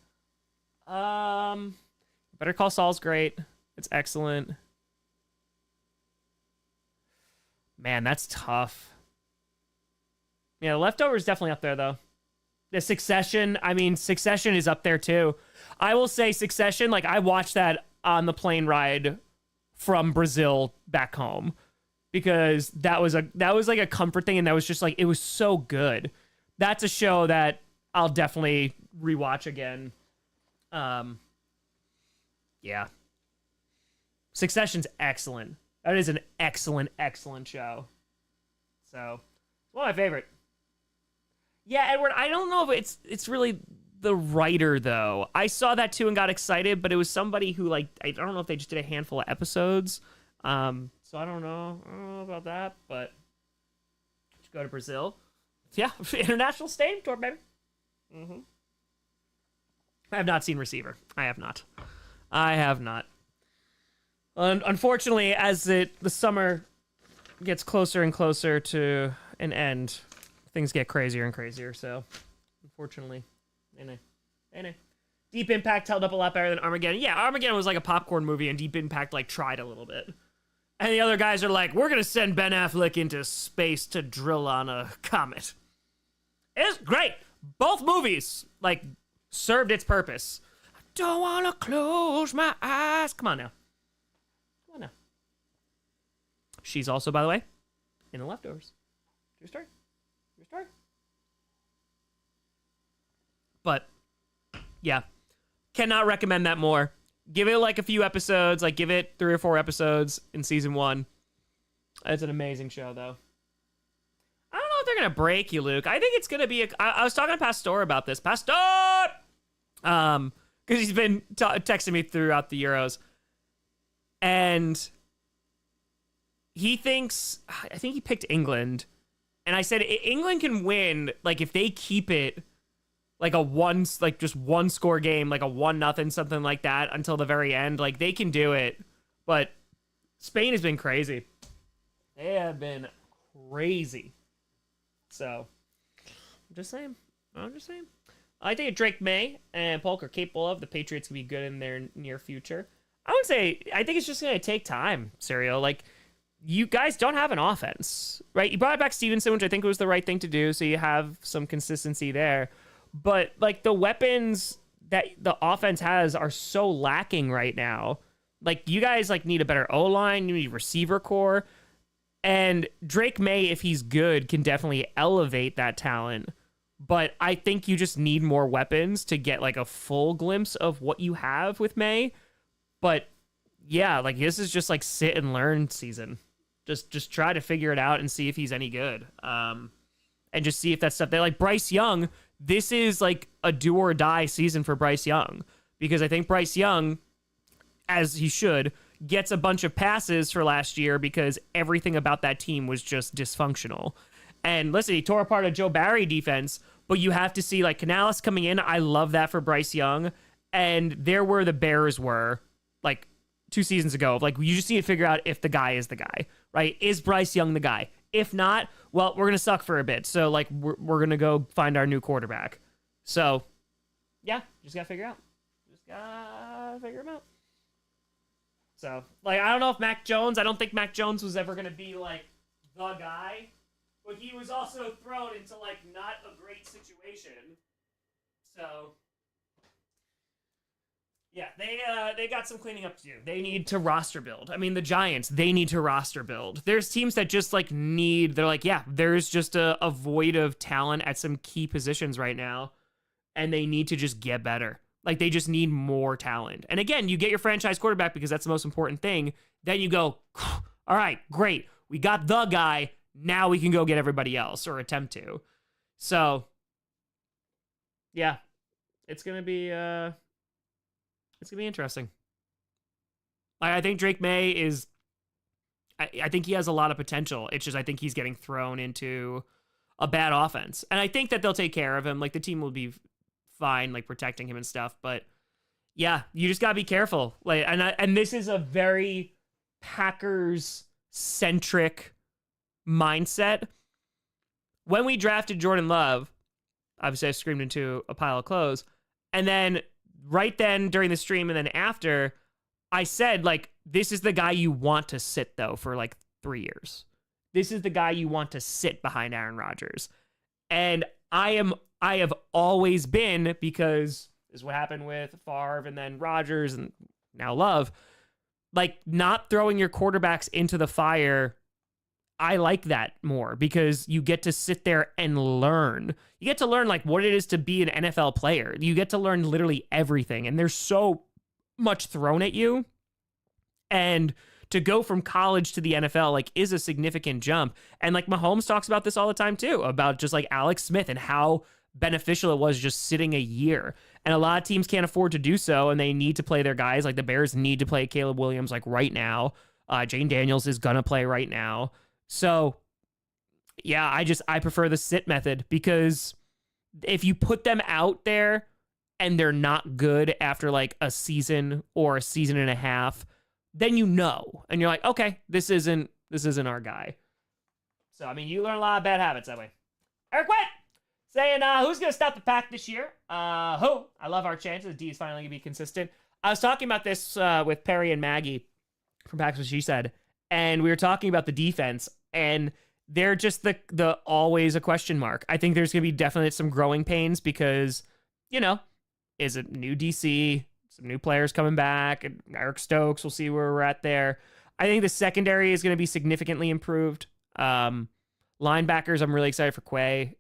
Speaker 2: Better Call Saul's great. It's excellent. Man, that's tough. Yeah, The Leftovers is definitely up there though. The Succession is up there too. I will say Succession, like I watched that on the plane ride from Brazil back home because that was like a comfort thing, and that was just like, it was so good. That's a show that I'll definitely rewatch again. Yeah. Succession's excellent. That is an excellent show. So, it's one of my favorite. Yeah, Edward, I don't know if it's really the writer though. I saw that too and got excited, but it was somebody who like, I don't know if they just did a handful of episodes. So I don't know about that, but just go to Brazil. Yeah, international stadium tour, baby. I have not seen Receiver. I have not. Unfortunately, as the summer gets closer and closer to an end, things get crazier and crazier. So, unfortunately, Deep Impact held up a lot better than Armageddon. Yeah, Armageddon was like a popcorn movie, and Deep Impact like tried a little bit. And the other guys are like, we're gonna send Ben Affleck into space to drill on a comet. It's great. Both movies like served its purpose. I don't wanna close my eyes. Come on now. She's also, by the way, in The Leftovers. True story. But, yeah. Cannot recommend that more. Give it like a few episodes. Like, give it 3 or 4 episodes in season 1. It's an amazing show, though. I don't know if they're going to break you, Luke. I think it's going to be I was talking to Pastor about this. Pastor! Because he's been texting me throughout the Euros. And he thinks, I think he picked England. And I said, England can win, like, if they keep it like just one score game, like a 1-0, something like that until the very end. Like, they can do it. But Spain has been crazy. They have been crazy. So, I'm just saying. I think Drake May and Polk are capable of. The Patriots can be good in their near future. I think it's just going to take time, Serial. Like, you guys don't have an offense, right? You brought back Stevenson, which I think was the right thing to do, so you have some consistency there. But, like, the weapons that the offense has are so lacking right now. Like, you guys, like, need a better O-line, you need receiver core. And Drake May, if he's good, can definitely elevate that talent. But I think you just need more weapons to get, like, a full glimpse of what you have with May. But yeah, like this is just like sit and learn season. Just try to figure it out and see if he's any good. And just see if that stuff they like Bryce Young. This is like a do or die season for Bryce Young because I think Bryce Young, as he should, gets a bunch of passes for last year because everything about that team was just dysfunctional. And listen, he tore apart a Joe Barry defense, but you have to see like Canales coming in. I love that for Bryce Young. And there where the Bears were like 2 seasons ago. Like you just need to figure out if the guy is the guy, right? Is Bryce Young the guy? If not, well, we're going to suck for a bit. So like we're going to go find our new quarterback. So yeah, just got to figure out. Just got to figure him out. So like, I don't know if Mac Jones, I don't think Mac Jones was ever going to be like the guy. But he was also thrown into, like, not a great situation. So, yeah, they got some cleaning up to do. They need to roster build. I mean, the Giants, they need to roster build. There's teams that just, like, they're like, yeah, there's just a void of talent at some key positions right now, and they need to just get better. Like, they just need more talent. And again, you get your franchise quarterback because that's the most important thing. Then you go, all right, great. We got the guy. Now we can go get everybody else or attempt to. So, yeah, it's gonna be interesting. I think Drake May is. I think he has a lot of potential. It's just I think he's getting thrown into a bad offense, and I think that they'll take care of him. Like the team will be fine, like protecting him and stuff. But yeah, you just gotta be careful. Like, and this is a very Packers centric mindset. When we drafted Jordan Love, obviously I screamed into a pile of clothes, and then right then during the stream and then after, I said like, this is the guy you want to sit though for like 3 years. This is the guy you want to sit behind Aaron Rodgers. And I have always been, because this is what happened with Favre and then Rodgers and now Love, like not throwing your quarterbacks into the fire. I like that more because you get to sit there and learn. You get to learn like what it is to be an NFL player. You get to learn literally everything. And there's so much thrown at you. And to go from college to the NFL like is a significant jump. And like Mahomes talks about this all the time too, about just like Alex Smith and how beneficial it was just sitting a year. And a lot of teams can't afford to do so. And they need to play their guys. Like the Bears need to play Caleb Williams like right now. Jane Daniels is going to play right now. So, yeah, I prefer the sit method because if you put them out there and they're not good after like a season or a season and a half, then you know, and you're like, okay, this isn't our guy. So, I mean, you learn a lot of bad habits that way. Eric Witt saying, who's going to stop the pack this year? Who? I love our chances. D is finally going to be consistent. I was talking about this with Perry and Maggie from Pack's What She Said, and we were talking about the defense. And they're just the always a question mark. I think there's going to be definitely some growing pains because, you know, is it new DC, some new players coming back, and Eric Stokes, we'll see where we're at there. I think the secondary is going to be significantly improved. Linebackers, I'm really excited for Quay.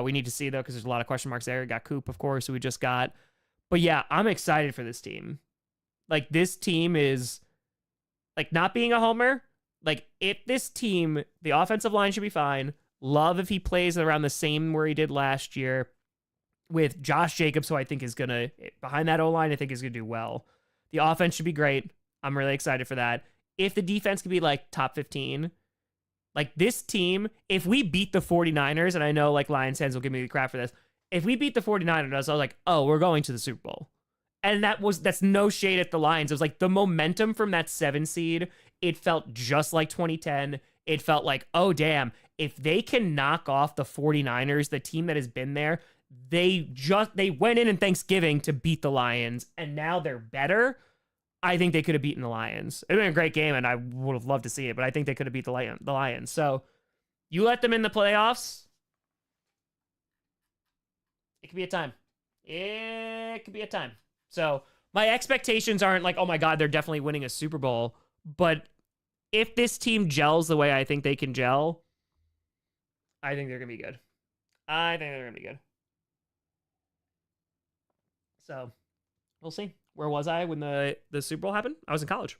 Speaker 2: We need to see, though, because there's a lot of question marks there. We got Coop, of course, who we just got. But yeah, I'm excited for this team. Like, this team is, like, not being a homer. Like, if this team, the offensive line should be fine. Love if he plays around the same where he did last year with Josh Jacobs, who I think is going to, behind that O-line, I think is going to do well. The offense should be great. I'm really excited for that. If the defense could be, like, top 15, like, this team, if we beat the 49ers, and I know, like, Lions fans will give me the crap for this, if we beat the 49ers, I was like, oh, we're going to the Super Bowl. And that's no shade at the Lions. It was like the momentum from that 7 seed. It felt just like 2010. It felt like, oh, damn, if they can knock off the 49ers, the team that has been there, they went in Thanksgiving to beat the Lions, and now they're better. I think they could have beaten the Lions. It would have been a great game, and I would have loved to see it, but I think they could have beat the Lions. So you let them in the playoffs, it could be a time. It could be a time. So my expectations aren't like, oh my God, they're definitely winning a Super Bowl. But if this team gels the way I think they can gel, I think they're going to be good. I think they're going to be good. So we'll see. where was I when the Super Bowl happened? I was in college.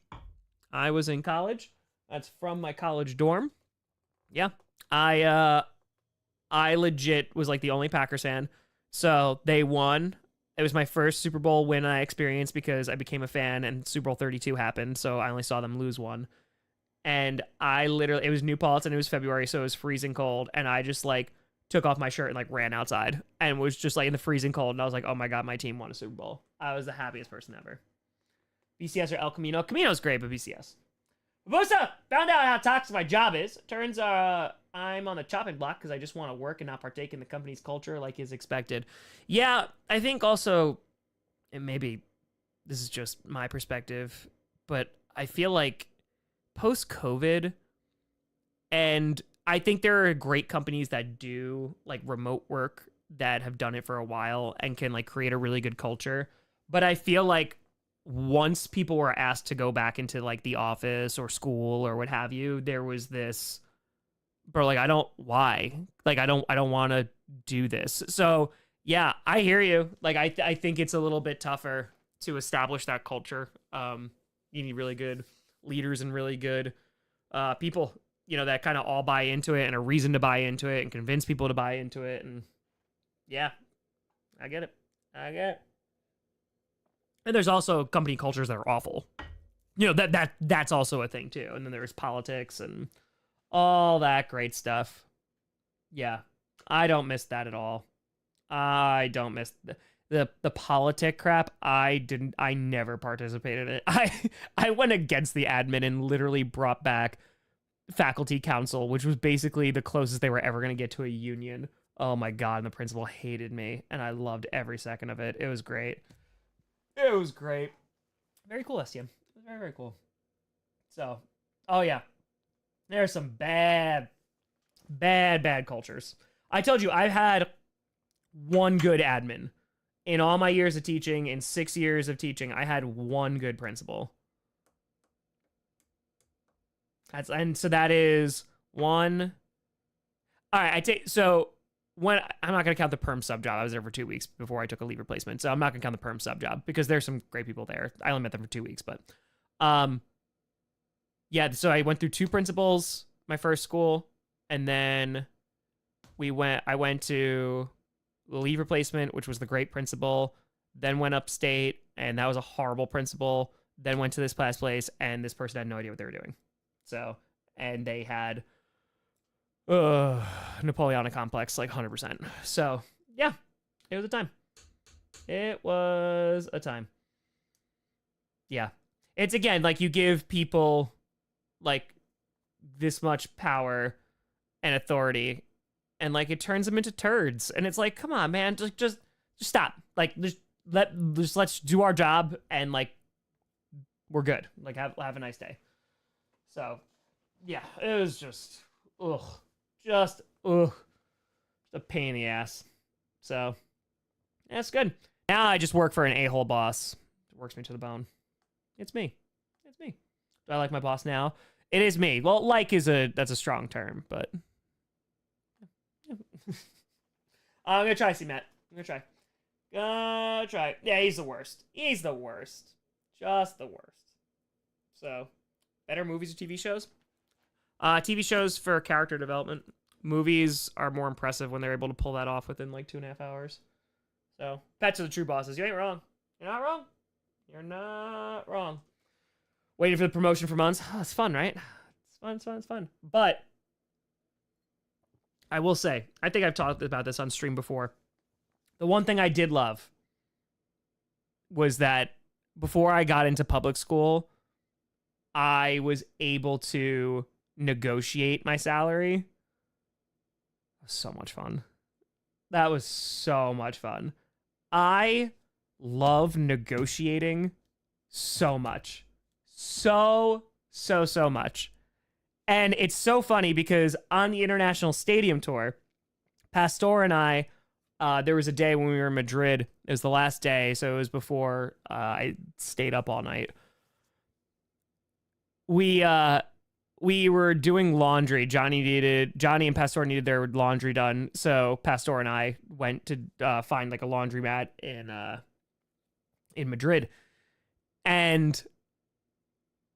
Speaker 2: I was in college. That's from my college dorm. Yeah. I legit was like the only Packers fan. So they won. It was my first Super Bowl win I experienced because I became a fan and Super Bowl 32 happened. So I only saw them lose one. And I literally, it was New Paltz and it was February. So it was freezing cold. And I just like took off my shirt and like ran outside and was just like in the freezing cold. And I was like, oh my God, my team won a Super Bowl. I was the happiest person ever. BCS or El Camino? Camino's great, but BCS. Barbosa found out how toxic my job is. Turns I'm on the chopping block because I just want to work and not partake in the company's culture like is expected. Yeah, I think also, and maybe this is just my perspective, but I feel like post-COVID, and I think there are great companies that do like remote work that have done it for a while and can like create a really good culture. But I feel like once people were asked to go back into like the office or school or what have you, there was this, bro, like, why? Like, I don't want to do this. So yeah, I hear you. Like, I think it's a little bit tougher to establish that culture. You need really good leaders and really good people, you know, that kind of all buy into it and a reason to buy into it and convince people to buy into it. And yeah, I get it. And there's also company cultures that are awful. You know, that's also a thing too. And then there's politics and all that great stuff. Yeah, I don't miss that at all. I don't miss the politic crap. I never participated in it. I went against the admin and literally brought back faculty council, which was basically the closest they were ever going to get to a union. Oh my God, and the principal hated me, and I loved every second of it. It was great. It was great. Very cool, STM. It was very, very cool. So, oh yeah. There's some bad cultures. I told you, I've had one good admin. In all my years of teaching, in 6 years of teaching, I had one good principal. And so that is one. All right, so when I'm not going to count the perm sub job. I was there for 2 weeks before I took a leave replacement. So I'm not going to count the perm sub job because there's some great people there. I only met them for 2 weeks, but yeah, so I went through two principals my first school, and then I went to the leave replacement, which was the great principal, then went upstate, and that was a horrible principal, then went to this last place, and this person had no idea what they were doing. So, and they had Napoleonic complex, like 100%. So, yeah, it was a time. It was a time. Yeah. It's, again, like, you give people, like, this much power and authority, and, like, it turns them into turds. And it's like, come on, man, just stop. Like, let's do our job, and, like, we're good. Like, have a nice day. So, yeah, it was just a pain in the ass. So, that's good. Now I just work for an a-hole boss. It works me to the bone. It's me. Do I like my boss now? It is me. Well, that's a strong term, but I'm gonna try, C-Matt. I'm gonna try. Yeah, he's the worst. Just the worst. So, better movies or TV shows? TV shows for character development. Movies are more impressive when they're able to pull that off within like 2.5 hours. So, pets are the true bosses. You ain't wrong. You're not wrong. You're not wrong. Waiting for the promotion for months. Oh, it's fun, right? It's fun. But I will say, I think I've talked about this on stream before. The one thing I did love was that before I got into public school, I was able to negotiate my salary. It was so much fun. That was so much fun. I love negotiating so much. So much. And it's so funny because on the international stadium tour, Pastor and I, there was a day when we were in Madrid. It was the last day, so it was before I stayed up all night. We were doing laundry. Johnny and Pastor needed their laundry done, so Pastor and I went to find like a laundromat in Madrid. And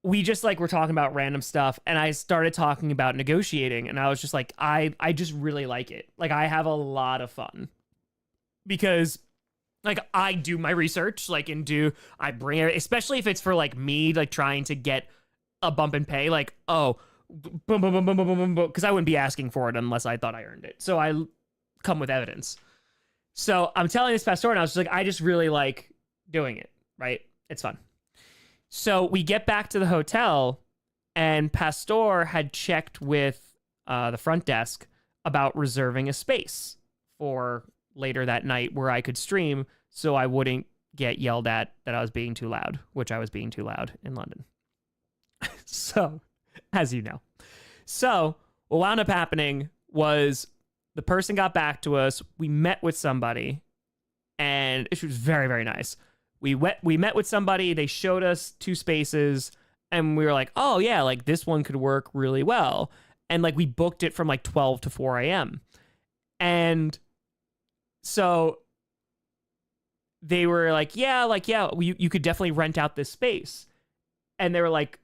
Speaker 2: we just like were talking about random stuff, and I started talking about negotiating, and I was just like, I just really like it. Like, I have a lot of fun because like I do my research, like, and I bring it, especially if it's for like me, like trying to get a bump in pay, like, oh, boom, boom, boom, boom, boom, boom, boom, boom, because I wouldn't be asking for it unless I thought I earned it. So I come with evidence. So I'm telling this pastor, and I was just like, I just really like doing it, right? It's fun. So we get back to the hotel, and Pastor had checked with the front desk about reserving a space for later that night where I could stream so I wouldn't get yelled at that I was being too loud, which I was being too loud in London. So, as you know. So, what wound up happening was the person got back to us. We met with somebody, and it was very, very nice. We met with somebody. They showed us 2 spaces, and we were like, oh, yeah, like this one could work really well. And like we booked it from like 12 to 4 a.m. And so they were like, yeah, you could definitely rent out this space. And they were like,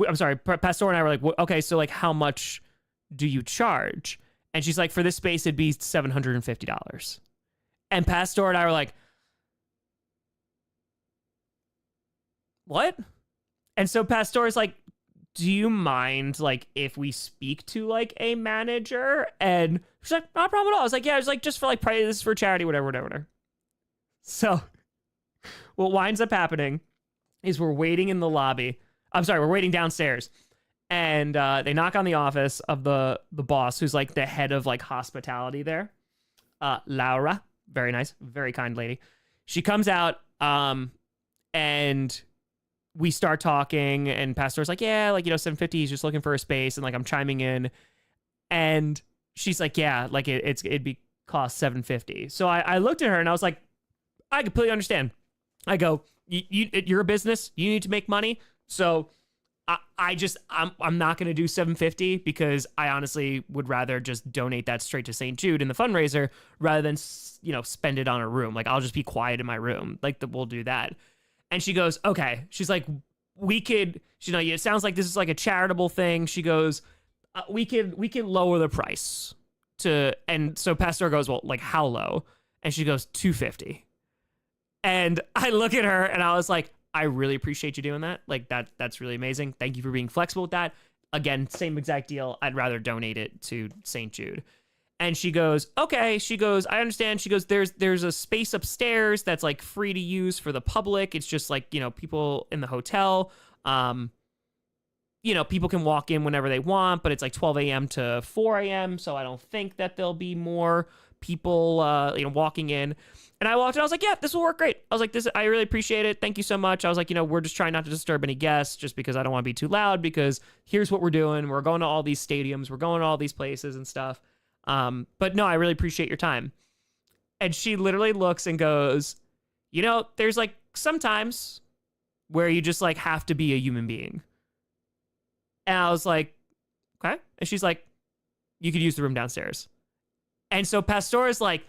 Speaker 2: I'm sorry, Pastor and I were like, okay, so like how much do you charge? And she's like, for this space, it'd be $750. And Pastor and I were like, what? And so Pastor is like, do you mind like if we speak to like a manager? And she's like, not a problem at all. I was like, yeah, it's like just for like price, this is for charity, whatever. So what winds up happening is we're waiting in the lobby. I'm sorry, we're waiting downstairs. And they knock on the office of the boss, who's like the head of like hospitality there. Laura, very nice, very kind lady. She comes out and we start talking, and Pastor's like, yeah, like, you know, 750, he's just looking for a space, and like I'm chiming in, and she's like, yeah, like it'd be cost 750. So I looked at her and I was like, I completely understand. I go, you're a business, you need to make money, so I'm not going to do 750 because I honestly would rather just donate that straight to St. Jude in the fundraiser rather than, you know, spend it on a room. Like, I'll just be quiet in my room. Like, we'll do that. And she goes, okay. She's like, we could, you know, it sounds like this is like a charitable thing. She goes, we could lower the price to, and so Pastor goes, well, like how low? And she goes, 250. And I look at her and I was like, I really appreciate you doing that. Like that's really amazing. Thank you for being flexible with that. Again, same exact deal. I'd rather donate it to St. Jude. And she goes, okay. She goes, I understand. She goes, there's a space upstairs that's like free to use for the public. It's just like, you know, people in the hotel, you know, people can walk in whenever they want, but it's like 12 a.m. to 4 a.m. So I don't think that there'll be more people, you know, walking in. And I walked in, I was like, yeah, this will work great. I was like, I really appreciate it. Thank you so much. I was like, you know, we're just trying not to disturb any guests just because I don't want to be too loud, because here's what we're doing. We're going to all these stadiums. We're going to all these places and stuff. But no, I really appreciate your time. And she literally looks and goes, you know, there's like sometimes where you just like have to be a human being. And I was like, okay. And she's like, you could use the room downstairs. And so Pastor is like,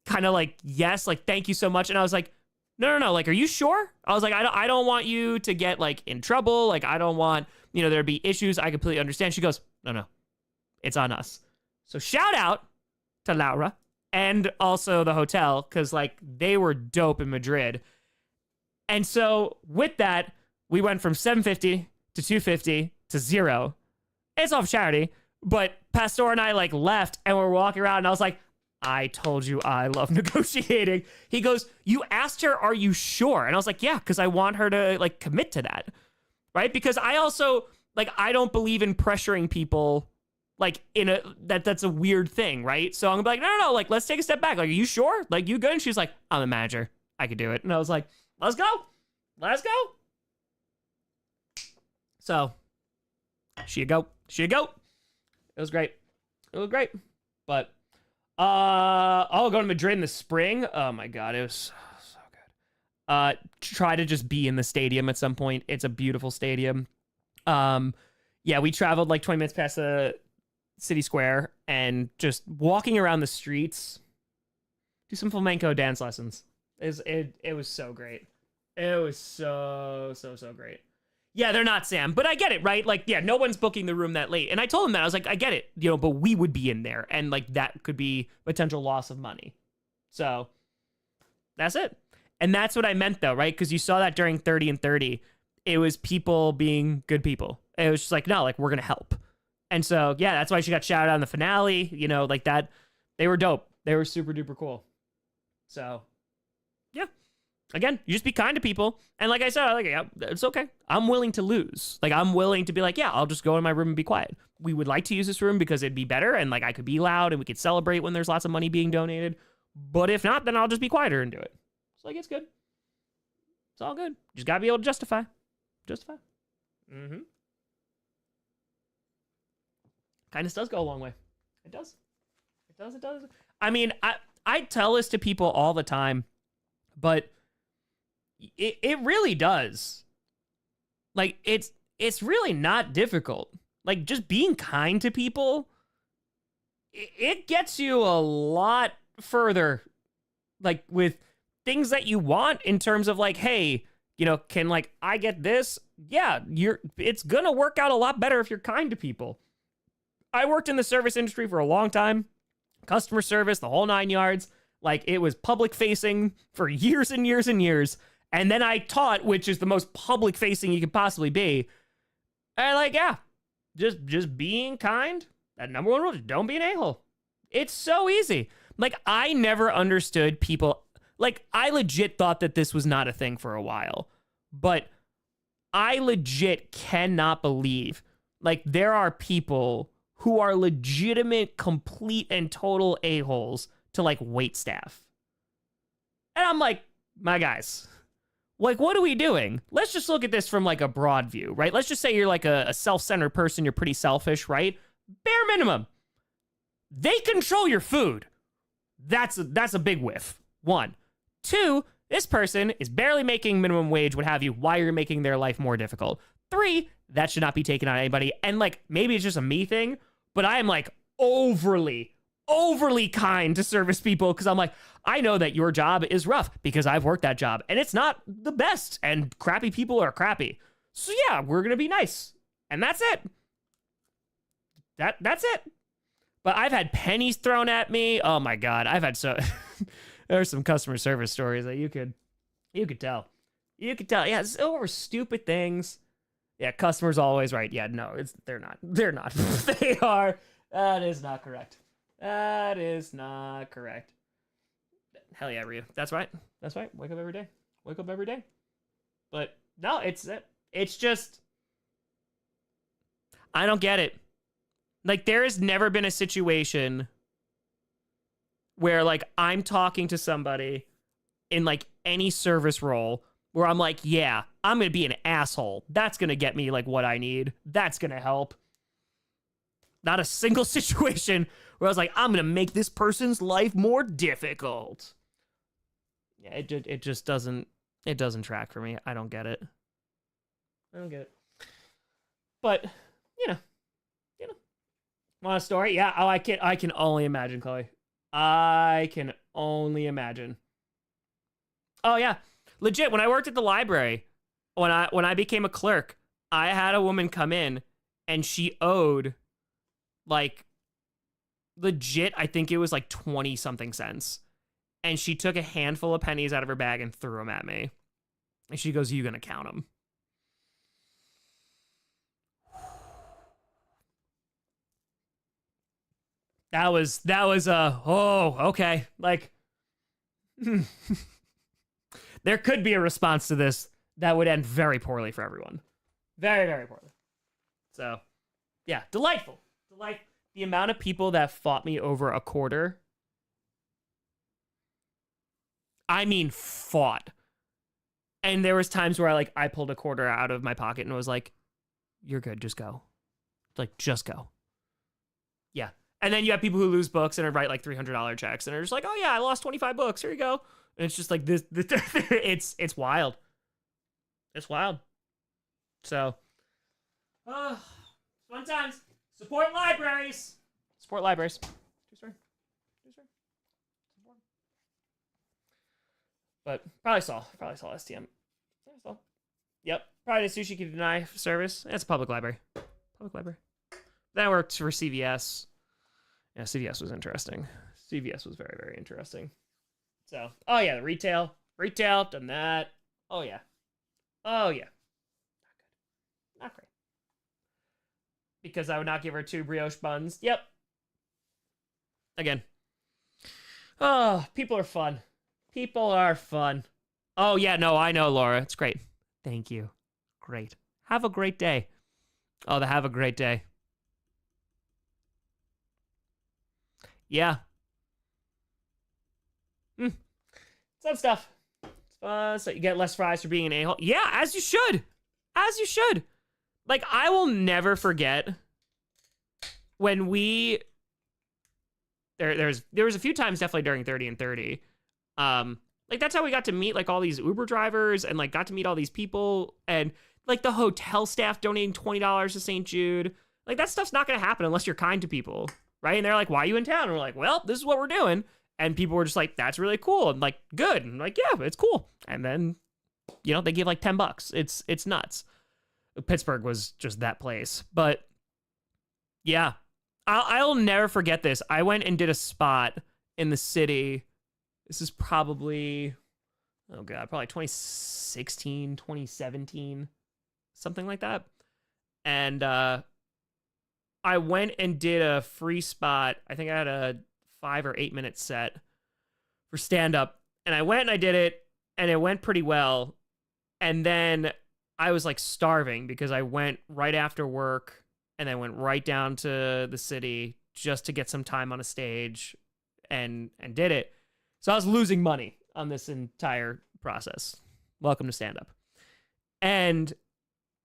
Speaker 2: kind of like, yes, like, thank you so much. And I was like, no, like, are you sure? I was like, I don't want you to get like in trouble. Like, I don't want, you know, there to be issues. I completely understand. She goes, no, it's on us. So shout out to Laura and also the hotel, because like they were dope in Madrid. And so with that, we went from 750 to 250 to 0. It's off charity, but Pastor and I like left and we're walking around and I was like, I told you I love negotiating. He goes, you asked her, are you sure? And I was like, yeah, because I want her to like commit to that, right? Because I also like, I don't believe in pressuring people like in a, that's a weird thing, right? So I'm gonna be like, no, like, let's take a step back. Like, are you sure? Like, you good? And she's like, I'm a manager, I could do it. And I was like, let's go. So she a go. It was great. But I'll go to Madrid in the spring. Oh my God, it was so good. Try to just be in the stadium at some point. It's a beautiful stadium. Yeah, we traveled like 20 minutes past the city square and just walking around the streets, do some flamenco dance lessons. It was so great. It was so great. Yeah, they're not, Sam, but I get it, right? Like, yeah, no one's booking the room that late. And I told him that. I was like, I get it, but we would be in there. And, like, that could be potential loss of money. So, that's it. And that's what I meant, though, right? Because you saw that during 30 and 30. It was people being good people. It was just like, no, like, we're going to help. And so, yeah, that's why she got shouted out in the finale. Like that. They were dope. They were super duper cool. So, yeah. Again, you just be kind to people. And like I said, yeah, it's okay. I'm willing to lose. Like, I'm willing to be like, yeah, I'll just go in my room and be quiet. We would like to use this room because it'd be better. And like, I could be loud and we could celebrate when there's lots of money being donated. But if not, then I'll just be quieter and do it. So like, it's good. It's all good. Just gotta be able to justify. Mm-hmm. Kindness does go a long way. It does. It does. I mean, I tell this to people all the time, but it really does. Like, it's really not difficult. Like, just being kind to people, it gets you a lot further, like, with things that you want in terms of, like, hey, can, like, I get this? Yeah, it's gonna work out a lot better if you're kind to people. I worked in the service industry for a long time. Customer service, the whole 9 yards. Like, it was public facing for years and years and years. And then I taught, which is the most public facing you could possibly be. And like, yeah, just being kind. That number one rule, just don't be an a-hole. It's so easy. Like, I never understood people. Like, I legit thought that this was not a thing for a while. But I legit cannot believe, like, there are people who are legitimate, complete, and total a-holes to, like, wait staff. And I'm like, my guys, like, what are we doing? Let's just look at this from, like, a broad view, right? Let's just say you're, like, a self-centered person. You're pretty selfish, right? Bare minimum. They control your food. That's a big whiff. 1. 2, this person is barely making minimum wage, what have you. Why are you making their life more difficult? 3, that should not be taken on anybody. And, like, maybe it's just a me thing, but I am, like, overly kind to service people because I'm like, I know that your job is rough because I've worked that job and it's not the best and crappy people are crappy. So yeah, we're going to be nice. And that's it. That's it. But I've had pennies thrown at me. Oh my God. I've had there's some customer service stories that you could tell. You could tell. Yeah, it's over stupid things. Yeah, customers always right. Yeah, no, they're not. They are. That is not correct. Hell yeah, Ryu. That's right. Wake up every day. But no, it's just, I don't get it. Like, there has never been a situation where, like, I'm talking to somebody in, like, any service role where I'm like, yeah, I'm going to be an asshole. That's going to get me, like, what I need. That's going to help. Not a single situation where I was like, I'm going to make this person's life more difficult. Yeah, it just doesn't track for me. I don't get it. But, want a story? Yeah, oh, I can only imagine, Chloe. I can only imagine. Oh, yeah. Legit, when I worked at the library, when I became a clerk, I had a woman come in and she owed, like, legit, I think it was like 20 something cents. And she took a handful of pennies out of her bag and threw them at me. And she goes, "You gonna count them?" That was oh, okay. Like, there could be a response to this that would end very poorly for everyone. Very, very poorly. So, yeah, delightful. The amount of people that fought me over a quarter. I mean, fought. And there was times where I pulled a quarter out of my pocket and was like, "You're good, just go." Like, just go. Yeah. And then you have people who lose books and write like $300 checks and are just like, "Oh yeah, I lost 25 books. Here you go." And it's just like this it's wild. It's wild. So, fun times. Support libraries. Support libraries. True story. Support. But probably saw STM. Yep. Probably the sushi can deny service. It's a public library. Public library. Then I worked for CVS. Yeah, CVS was interesting. CVS was very, very interesting. So, oh yeah, the retail. Retail, done that. Oh yeah. Oh yeah. Not good. Not great. Because I would not give her 2 brioche buns. Yep. Again. Oh, people are fun. People are fun. Oh yeah, no, I know, Laura. It's great. Thank you. Great. Have a great day. Oh, have a great day. Yeah. Some stuff. So you get less fries for being an a-hole. Yeah, as you should. As you should. Like, I will never forget when there was a few times definitely during 30 and 30. Like, that's how we got to meet, like, all these Uber drivers and, like, got to meet all these people and, like, the hotel staff donating $20 to St. Jude. Like, that stuff's not going to happen unless you're kind to people, right? And they're like, why are you in town? And we're like, well, this is what we're doing. And people were just like, that's really cool. And, like, good. And, like, yeah, it's cool. And then, you know, they give, like, $10. It's nuts. Pittsburgh was just that place. But, yeah. I'll never forget this. I went and did a spot in the city. This is probably, oh God, probably 2016, 2017, something like that. And I went and did a free spot. I think I had a 5 or 8 minute set for stand-up. And I went and I did it, and it went pretty well. And then I was like starving because I went right after work and then went right down to the city just to get some time on a stage and did it. So I was losing money on this entire process. Welcome to stand-up. And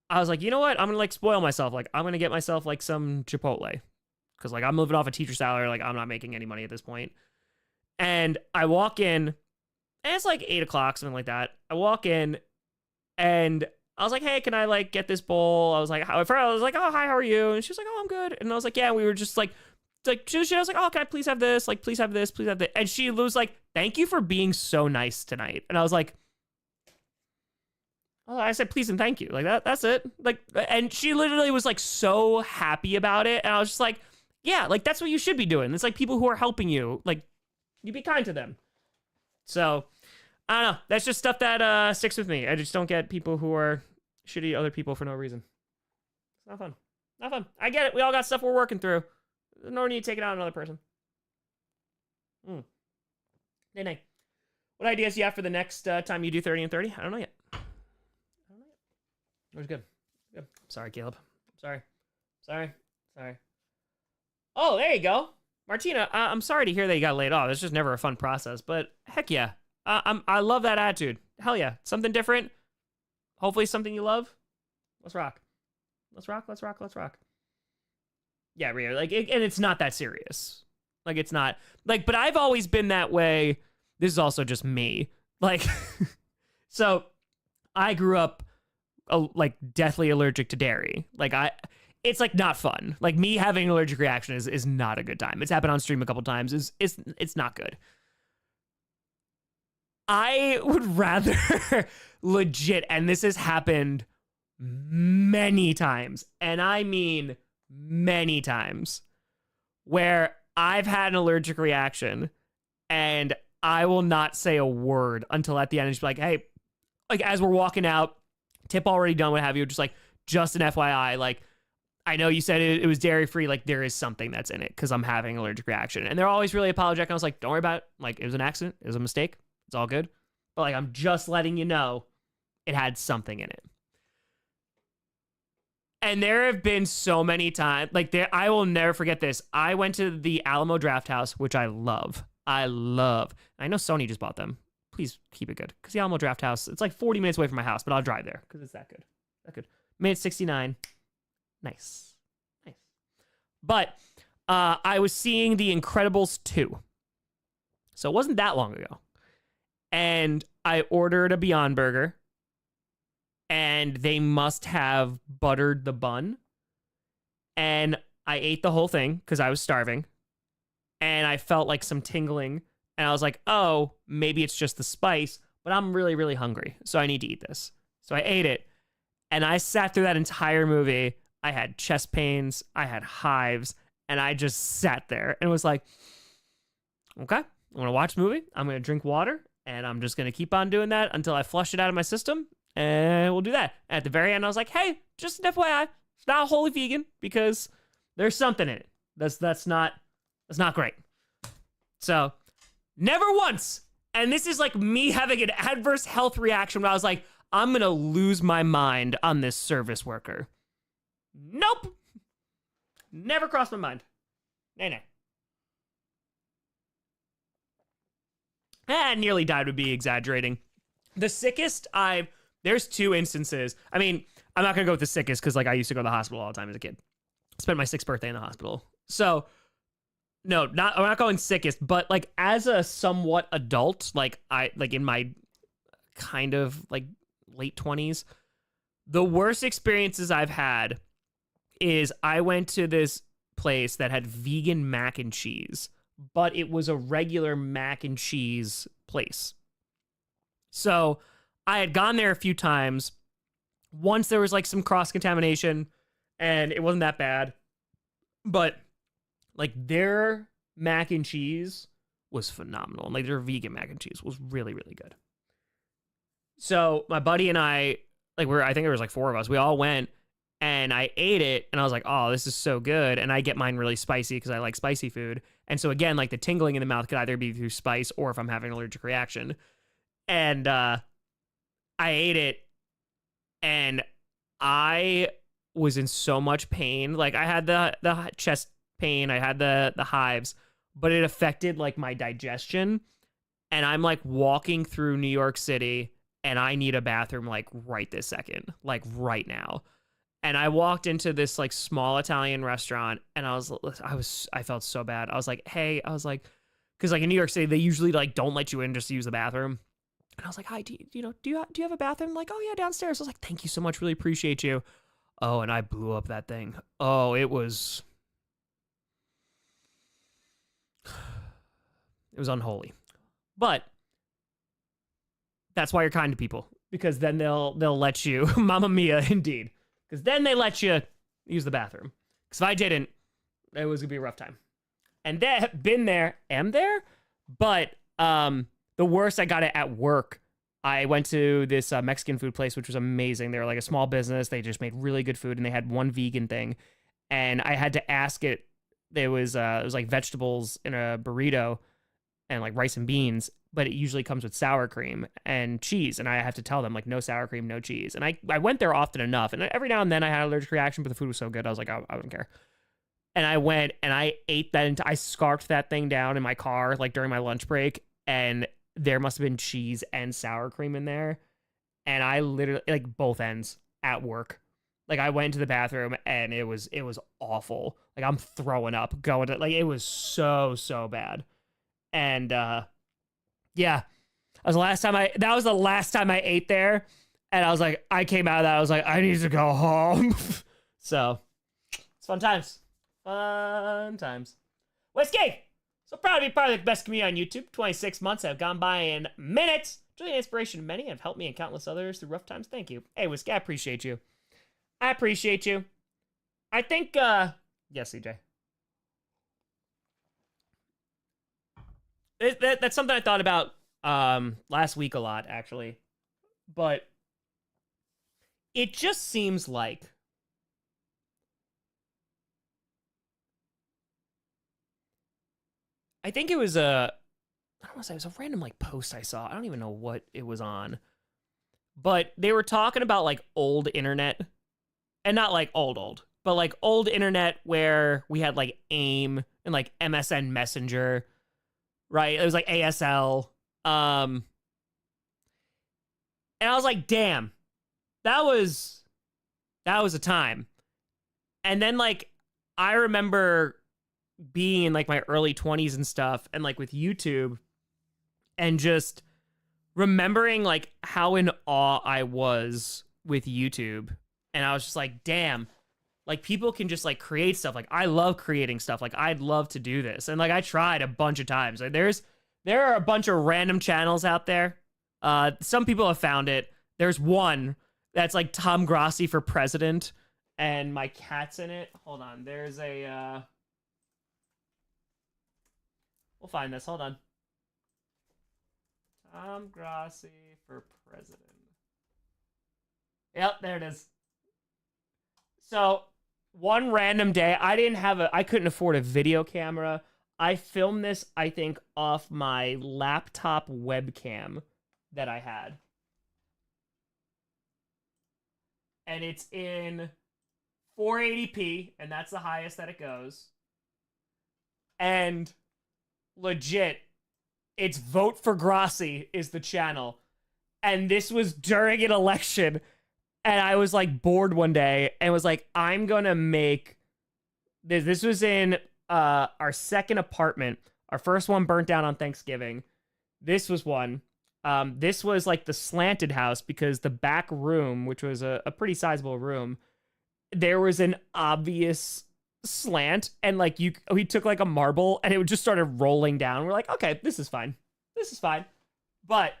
Speaker 2: I was like, you know what? I'm going to, like, spoil myself. Like, I'm going to get myself, like, some Chipotle. Because, like, I'm living off a teacher salary. Like, I'm not making any money at this point. And I walk in, and it's, like, 8 o'clock, something like that. I walk in, and I was like, hey, can I, like, get this bowl? I was like, oh, hi, how are you? And she was like, oh, I'm good. And I was like, yeah, we were just, like, she was like, oh, can I please have this? Like, please have this, please have this. And she was like, thank you for being so nice tonight. And I was like, oh, I said, please and thank you. Like, that's it. Like, and she literally was, like, so happy about it. And I was just like, yeah, like, that's what you should be doing. It's like people who are helping you, like, you be kind to them. So, I don't know. That's just stuff that sticks with me. I just don't get people who are shitty to other people for no reason. It's not fun. Not fun. I get it. We all got stuff we're working through. No need to take it out on another person. Nay. What ideas do you have for the next time you do 30 and 30? I don't know yet. It was good. Good. Sorry, Caleb. Sorry. Oh, there you go. Martina, I'm sorry to hear that you got laid off. It's just never a fun process, but heck yeah. I love that attitude. Hell yeah. Something different. Hopefully something you love. Let's rock. Let's rock. Yeah, Rio. Like, and it's not that serious. Like, it's not. Like, but I've always been that way. This is also just me. Like, so I grew up, like, deathly allergic to dairy. Like, it's, like, not fun. Like, me having an allergic reaction is not a good time. It's happened on stream a couple times. It's not good. I would rather legit, and this has happened many times, and I mean many times, where I've had an allergic reaction and I will not say a word until at the end and just be like, hey, like, as we're walking out, tip already done, what have you, just like, just an FYI, like, I know you said it was dairy free, like, there is something that's in it because I'm having an allergic reaction. And they're always really apologetic. I was like, don't worry about it. Like, it was an accident. It was a mistake. It's all good. But, like, I'm just letting you know it had something in it. And there have been so many times, like, I will never forget this. I went to the Alamo Draft House, which I love. I know Sony just bought them. Please keep it good. Because the Alamo Draft House, it's like 40 minutes away from my house, but I'll drive there because it's that good. Minute 69. Nice. But I was seeing The Incredibles 2. So it wasn't that long ago. And I ordered a Beyond Burger. And they must have buttered the bun. And I ate the whole thing because I was starving. And I felt like some tingling. And I was like, oh, maybe it's just the spice. But I'm really, really hungry. So I need to eat this. So I ate it. And I sat through that entire movie. I had chest pains, I had hives, and I just sat there and was like, okay, I'm gonna watch a movie, I'm gonna drink water, and I'm just gonna keep on doing that until I flush it out of my system, and we'll do that. At the very end, I was like, hey, just an FYI, it's not wholly vegan because there's something in it. That's not great. So, never once. And this is like me having an adverse health reaction when I was like, I'm gonna lose my mind on this service worker. Nope. Never crossed my mind. Nay. Nearly died would be exaggerating. The sickest there's 2 instances. I mean, I'm not gonna go with the sickest because like I used to go to the hospital all the time as a kid. Spent my 6th birthday in the hospital. So no, I'm not going sickest, but like as a somewhat adult, like in my kind of like late 20s, the worst experiences I've had is I went to this place that had vegan mac and cheese, but it was a regular mac and cheese place. So I had gone there a few times. Once there was like some cross-contamination and it wasn't that bad, but like their mac and cheese was phenomenal. Like their vegan mac and cheese was really, really good. So my buddy and I, like I think there was like 4 of us, we all went and I ate it and I was like, oh, this is so good. And I get mine really spicy because I like spicy food. And so again, like the tingling in the mouth could either be through spice or if I'm having an allergic reaction. And I ate it and I was in so much pain. Like I had the chest pain, I had the hives, but it affected like my digestion. And I'm like walking through New York City and I need a bathroom like right this second, like right now. And I walked into this like small Italian restaurant and I felt so bad. I was like, hey, because like in New York City, they usually like don't let you in just to use the bathroom. And I was like, hi, do you have a bathroom? Like, oh yeah, downstairs. I was like, thank you so much. Really appreciate you. Oh, and I blew up that thing. Oh, it was unholy. But that's why you're kind to people, because then they'll let you, Mamma Mia, indeed. Because then they let you use the bathroom. Because if I didn't, it was going to be a rough time. And been there, am there. But the worst, I got it at work. I went to this Mexican food place, which was amazing. They were like a small business. They just made really good food. And they had one vegan thing. And I had to ask it. It was like vegetables in a burrito and like rice and beans. But it usually comes with sour cream and cheese. And I have to tell them, like, no sour cream, no cheese. And I went there often enough. And every now and then I had an allergic reaction, but the food was so good. I was like, I don't care. And I went and I ate that. I scarfed that thing down in my car, like during my lunch break. And there must have been cheese and sour cream in there. And I literally, like, both ends at work. Like, I went to the bathroom and it was awful. Like, I'm throwing up, going to, like, it was so bad. And, yeah, that was the last time I ate there. And I was like, I came out of that, I was like, I need to go home. So, it's fun times. Whiskey! So proud to be part of the best community on YouTube. 26 months have gone by in minutes. Truly an inspiration to many and have helped me and countless others through rough times. Thank you. Hey, Whiskey, I appreciate you. I think, yes, CJ. That's something I thought about last week a lot, actually. But it just seems like I think it was I don't want to say, it was a random like post I saw. I don't even know what it was on. But they were talking about like old internet. And not like old, but like old internet where we had like AIM and like MSN Messenger. Right? It was like ASL. And I was like, damn, that was a time. And then like, I remember being in like my early 20s and stuff, and like with YouTube, and just remembering like how in awe I was with YouTube. And I was just like, damn, like people can just like create stuff. Like I love creating stuff. Like I'd love to do this. And like I tried a bunch of times. Like there are a bunch of random channels out there. Some people have found it. There's one that's like Tom Grossi for president, and my cat's in it. Hold on, there's a. We'll find this. Hold on. Tom Grossi for president. Yep, there it is. So one random day, I couldn't afford a video camera. I filmed this, I think, off my laptop webcam that I had. And it's in 480p, and that's the highest that it goes. And legit, it's Vote for Grossi is the channel. And this was during an election. And I was like bored one day and was like, I'm gonna make this. This was in our second apartment. Our first one burnt down on Thanksgiving. This was one. This was like the slanted house because the back room, which was a pretty sizable room, there was an obvious slant, and like we took like a marble and it just started rolling down. We're like, okay, this is fine. This is fine. But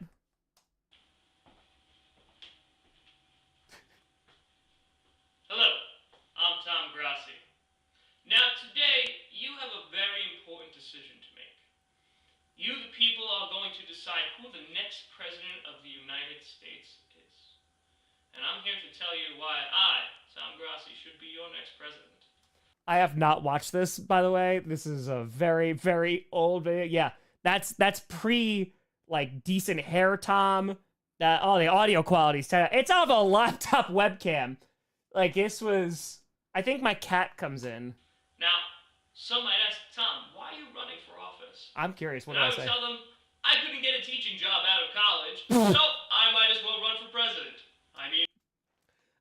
Speaker 5: hello, I'm Tom Grossi. Now today, you have a very important decision to make. You, the people, are going to decide who the next president of the United States is. And I'm here to tell you why I, Tom Grossi, should be your next president.
Speaker 2: I have not watched this, by the way. This is a very, very old video. Yeah, that's pre like decent hair, Tom. The audio quality's it's off a laptop webcam. Like this was. I think my cat comes in.
Speaker 5: Now, some might ask, Tom, why are you running for office?
Speaker 2: I'm curious. What
Speaker 5: And
Speaker 2: do I
Speaker 5: I would
Speaker 2: say?
Speaker 5: tell them I couldn't get a teaching job out of college, so I might as well run for president.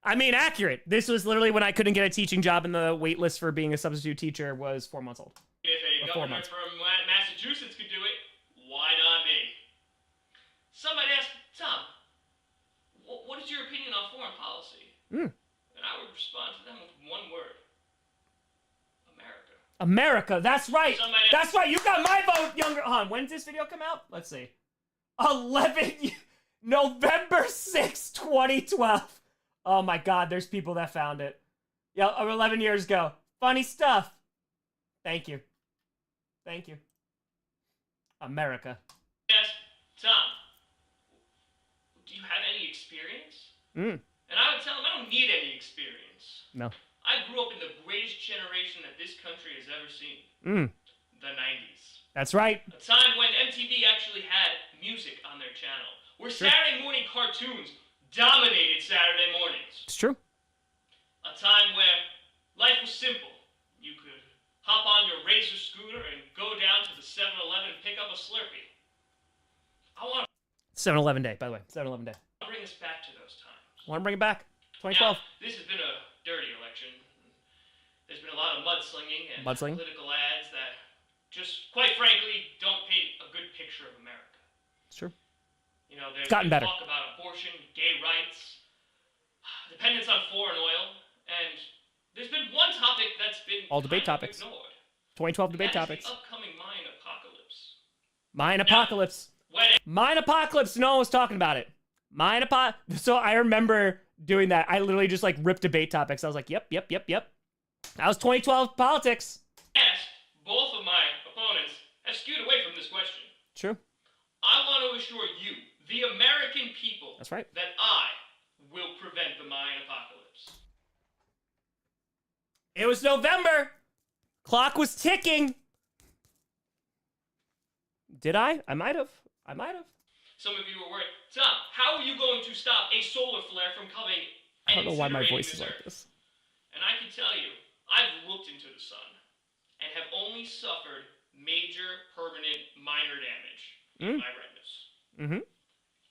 Speaker 2: I mean, accurate. This was literally when I couldn't get a teaching job, and the wait list for being a substitute teacher was 4 months old.
Speaker 5: If a governor from Massachusetts could do it, why not me? Some might ask, Tom, what is your opinion on foreign policy? And I would respond to them with one word. America.
Speaker 2: America, that's right. That's right. You got my vote, younger. When's this video come out? Let's see. November 6, 2012. Oh my God, there's people that found it. Yeah, 11 years ago. Funny stuff. Thank you. Thank you. America.
Speaker 5: Yes, Tom, do you have any experience? And I would tell him I don't need any experience.
Speaker 2: No.
Speaker 5: I grew up in the greatest generation that this country has ever seen. The 90s.
Speaker 2: That's right.
Speaker 5: A time when MTV actually had music on their channel. Where Saturday morning cartoons dominated Saturday mornings.
Speaker 2: It's true.
Speaker 5: A time where life was simple. You could hop on your Razor scooter and go down to the 7-Eleven and pick up a Slurpee. I want
Speaker 2: 7-Eleven day, by the way. 7-Eleven day.
Speaker 5: to bring us back to those times.
Speaker 2: Want to bring it back? 2012.
Speaker 5: Now, this has been a dirty election. There's been a lot of mudslinging and political ads that just, quite frankly, don't paint a good picture of America.
Speaker 2: It's true.
Speaker 5: You know, there's
Speaker 2: gotten
Speaker 5: been
Speaker 2: better.
Speaker 5: talk about abortion, gay rights, dependence on foreign oil, and there's been one topic that's been
Speaker 2: all debate
Speaker 5: kind of
Speaker 2: topics.
Speaker 5: ignored.
Speaker 2: 2012 debate
Speaker 5: That is
Speaker 2: topics.
Speaker 5: the upcoming Mayan apocalypse.
Speaker 2: Mayan apocalypse. Mayan apocalypse. No one was talking about it. Mayan apocalypse. So I remember doing that. I literally just like ripped debate topics. I was like, yep. That was 2012 politics.
Speaker 5: Yes, both of my opponents have skewed away from this question.
Speaker 2: True.
Speaker 5: I want to assure you, the American people,
Speaker 2: That's right.
Speaker 5: that I will prevent the Mayan apocalypse.
Speaker 2: It was November. Clock was ticking. Did I? I might have.
Speaker 5: Some of you were worried, Tom, how are you going to stop a solar flare from coming
Speaker 2: I don't
Speaker 5: and
Speaker 2: know why my
Speaker 5: incinerating
Speaker 2: voice is
Speaker 5: this
Speaker 2: like
Speaker 5: Earth?
Speaker 2: this.
Speaker 5: And I can tell you, I've looked into the sun and have only suffered major, permanent, minor damage in my retinas.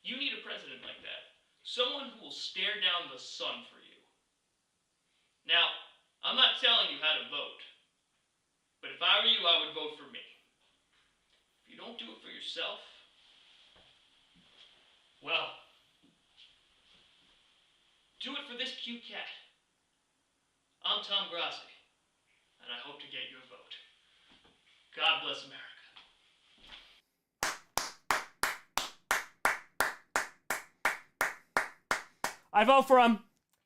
Speaker 5: You need a president like that. Someone who will stare down the sun for you. Now, I'm not telling you how to vote, but if I were you, I would vote for me. If you don't do it for yourself, well, do it for this cute cat. I'm Tom Grossi, and I hope to get your vote. God bless America.
Speaker 2: I vote for him.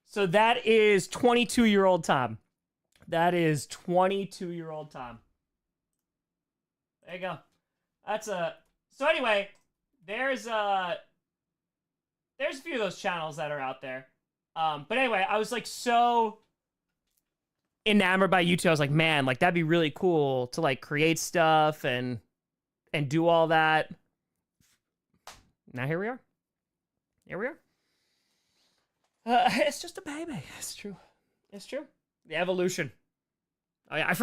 Speaker 2: So that is 22-year-old Tom. That is 22-year-old Tom. There you go. That's a... So anyway, there's a few of those channels that are out there. But anyway, I was like so enamored by YouTube. I was like, man, like that'd be really cool to like create stuff and do all that. Now here we are. Here we are. It's just a baby. It's true. It's true. The evolution. Oh yeah,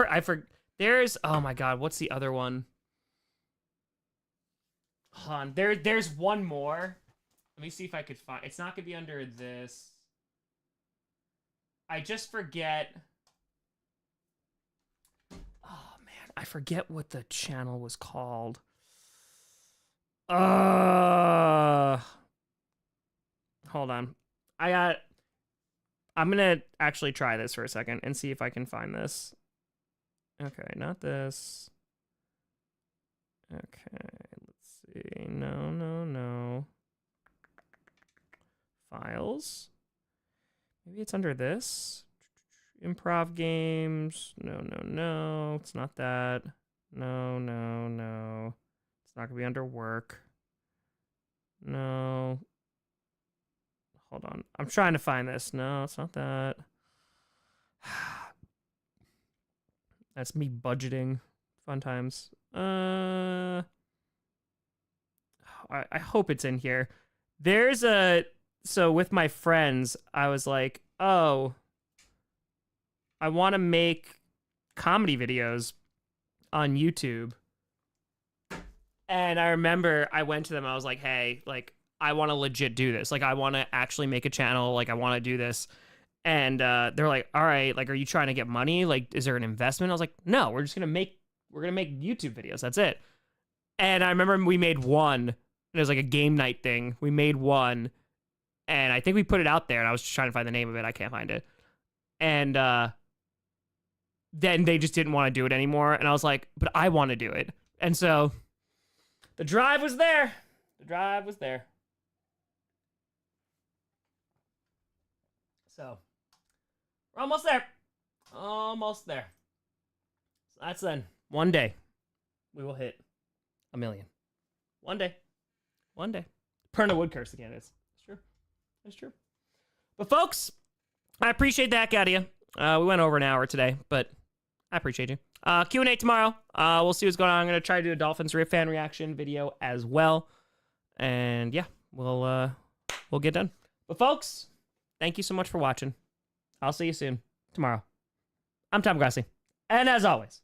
Speaker 2: there's, oh my god, what's the other one? Hold on. There's one more. Let me see if I could find. It's not gonna be under this. I just forget. Oh man, I forget what the channel was called. Hold on. I'm gonna actually try this for a second and see if I can find this. Okay, not this. Okay, let's see. No. Files. Maybe it's under this. Improv games. No. It's not that. No. It's not gonna be under work. No. Hold on. I'm trying to find this. No, it's not that. That's me budgeting. Fun times. I hope it's in here. So with my friends, I was like, oh, I want to make comedy videos on YouTube. And I remember I went to them. I was like, hey, like, I want to legit do this. Like, I want to actually make a channel. Like, I want to do this. And they're like, all right, like, are you trying to get money? Like, is there an investment? I was like, no, we're gonna make YouTube videos. That's it. And I remember we made one. It was like a game night thing. We made one. And I think we put it out there. And I was just trying to find the name of it. I can't find it. And then they just didn't want to do it anymore. And I was like, but I want to do it. And so the drive was there. So we're almost there. So that's then. One day we will hit 1 million. One day. Perna would curse again. It's true. But folks, I appreciate that out of you. We went over an hour today, but I appreciate you. Q&A tomorrow. We'll see what's going on. I'm going to try to do a Dolphins fan reaction video as well. And yeah, we'll get done. But folks, thank you so much for watching. I'll see you soon tomorrow. I'm Tom Grossi. And as always,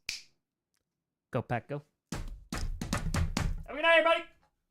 Speaker 2: go Pack, go. Have a good night, everybody.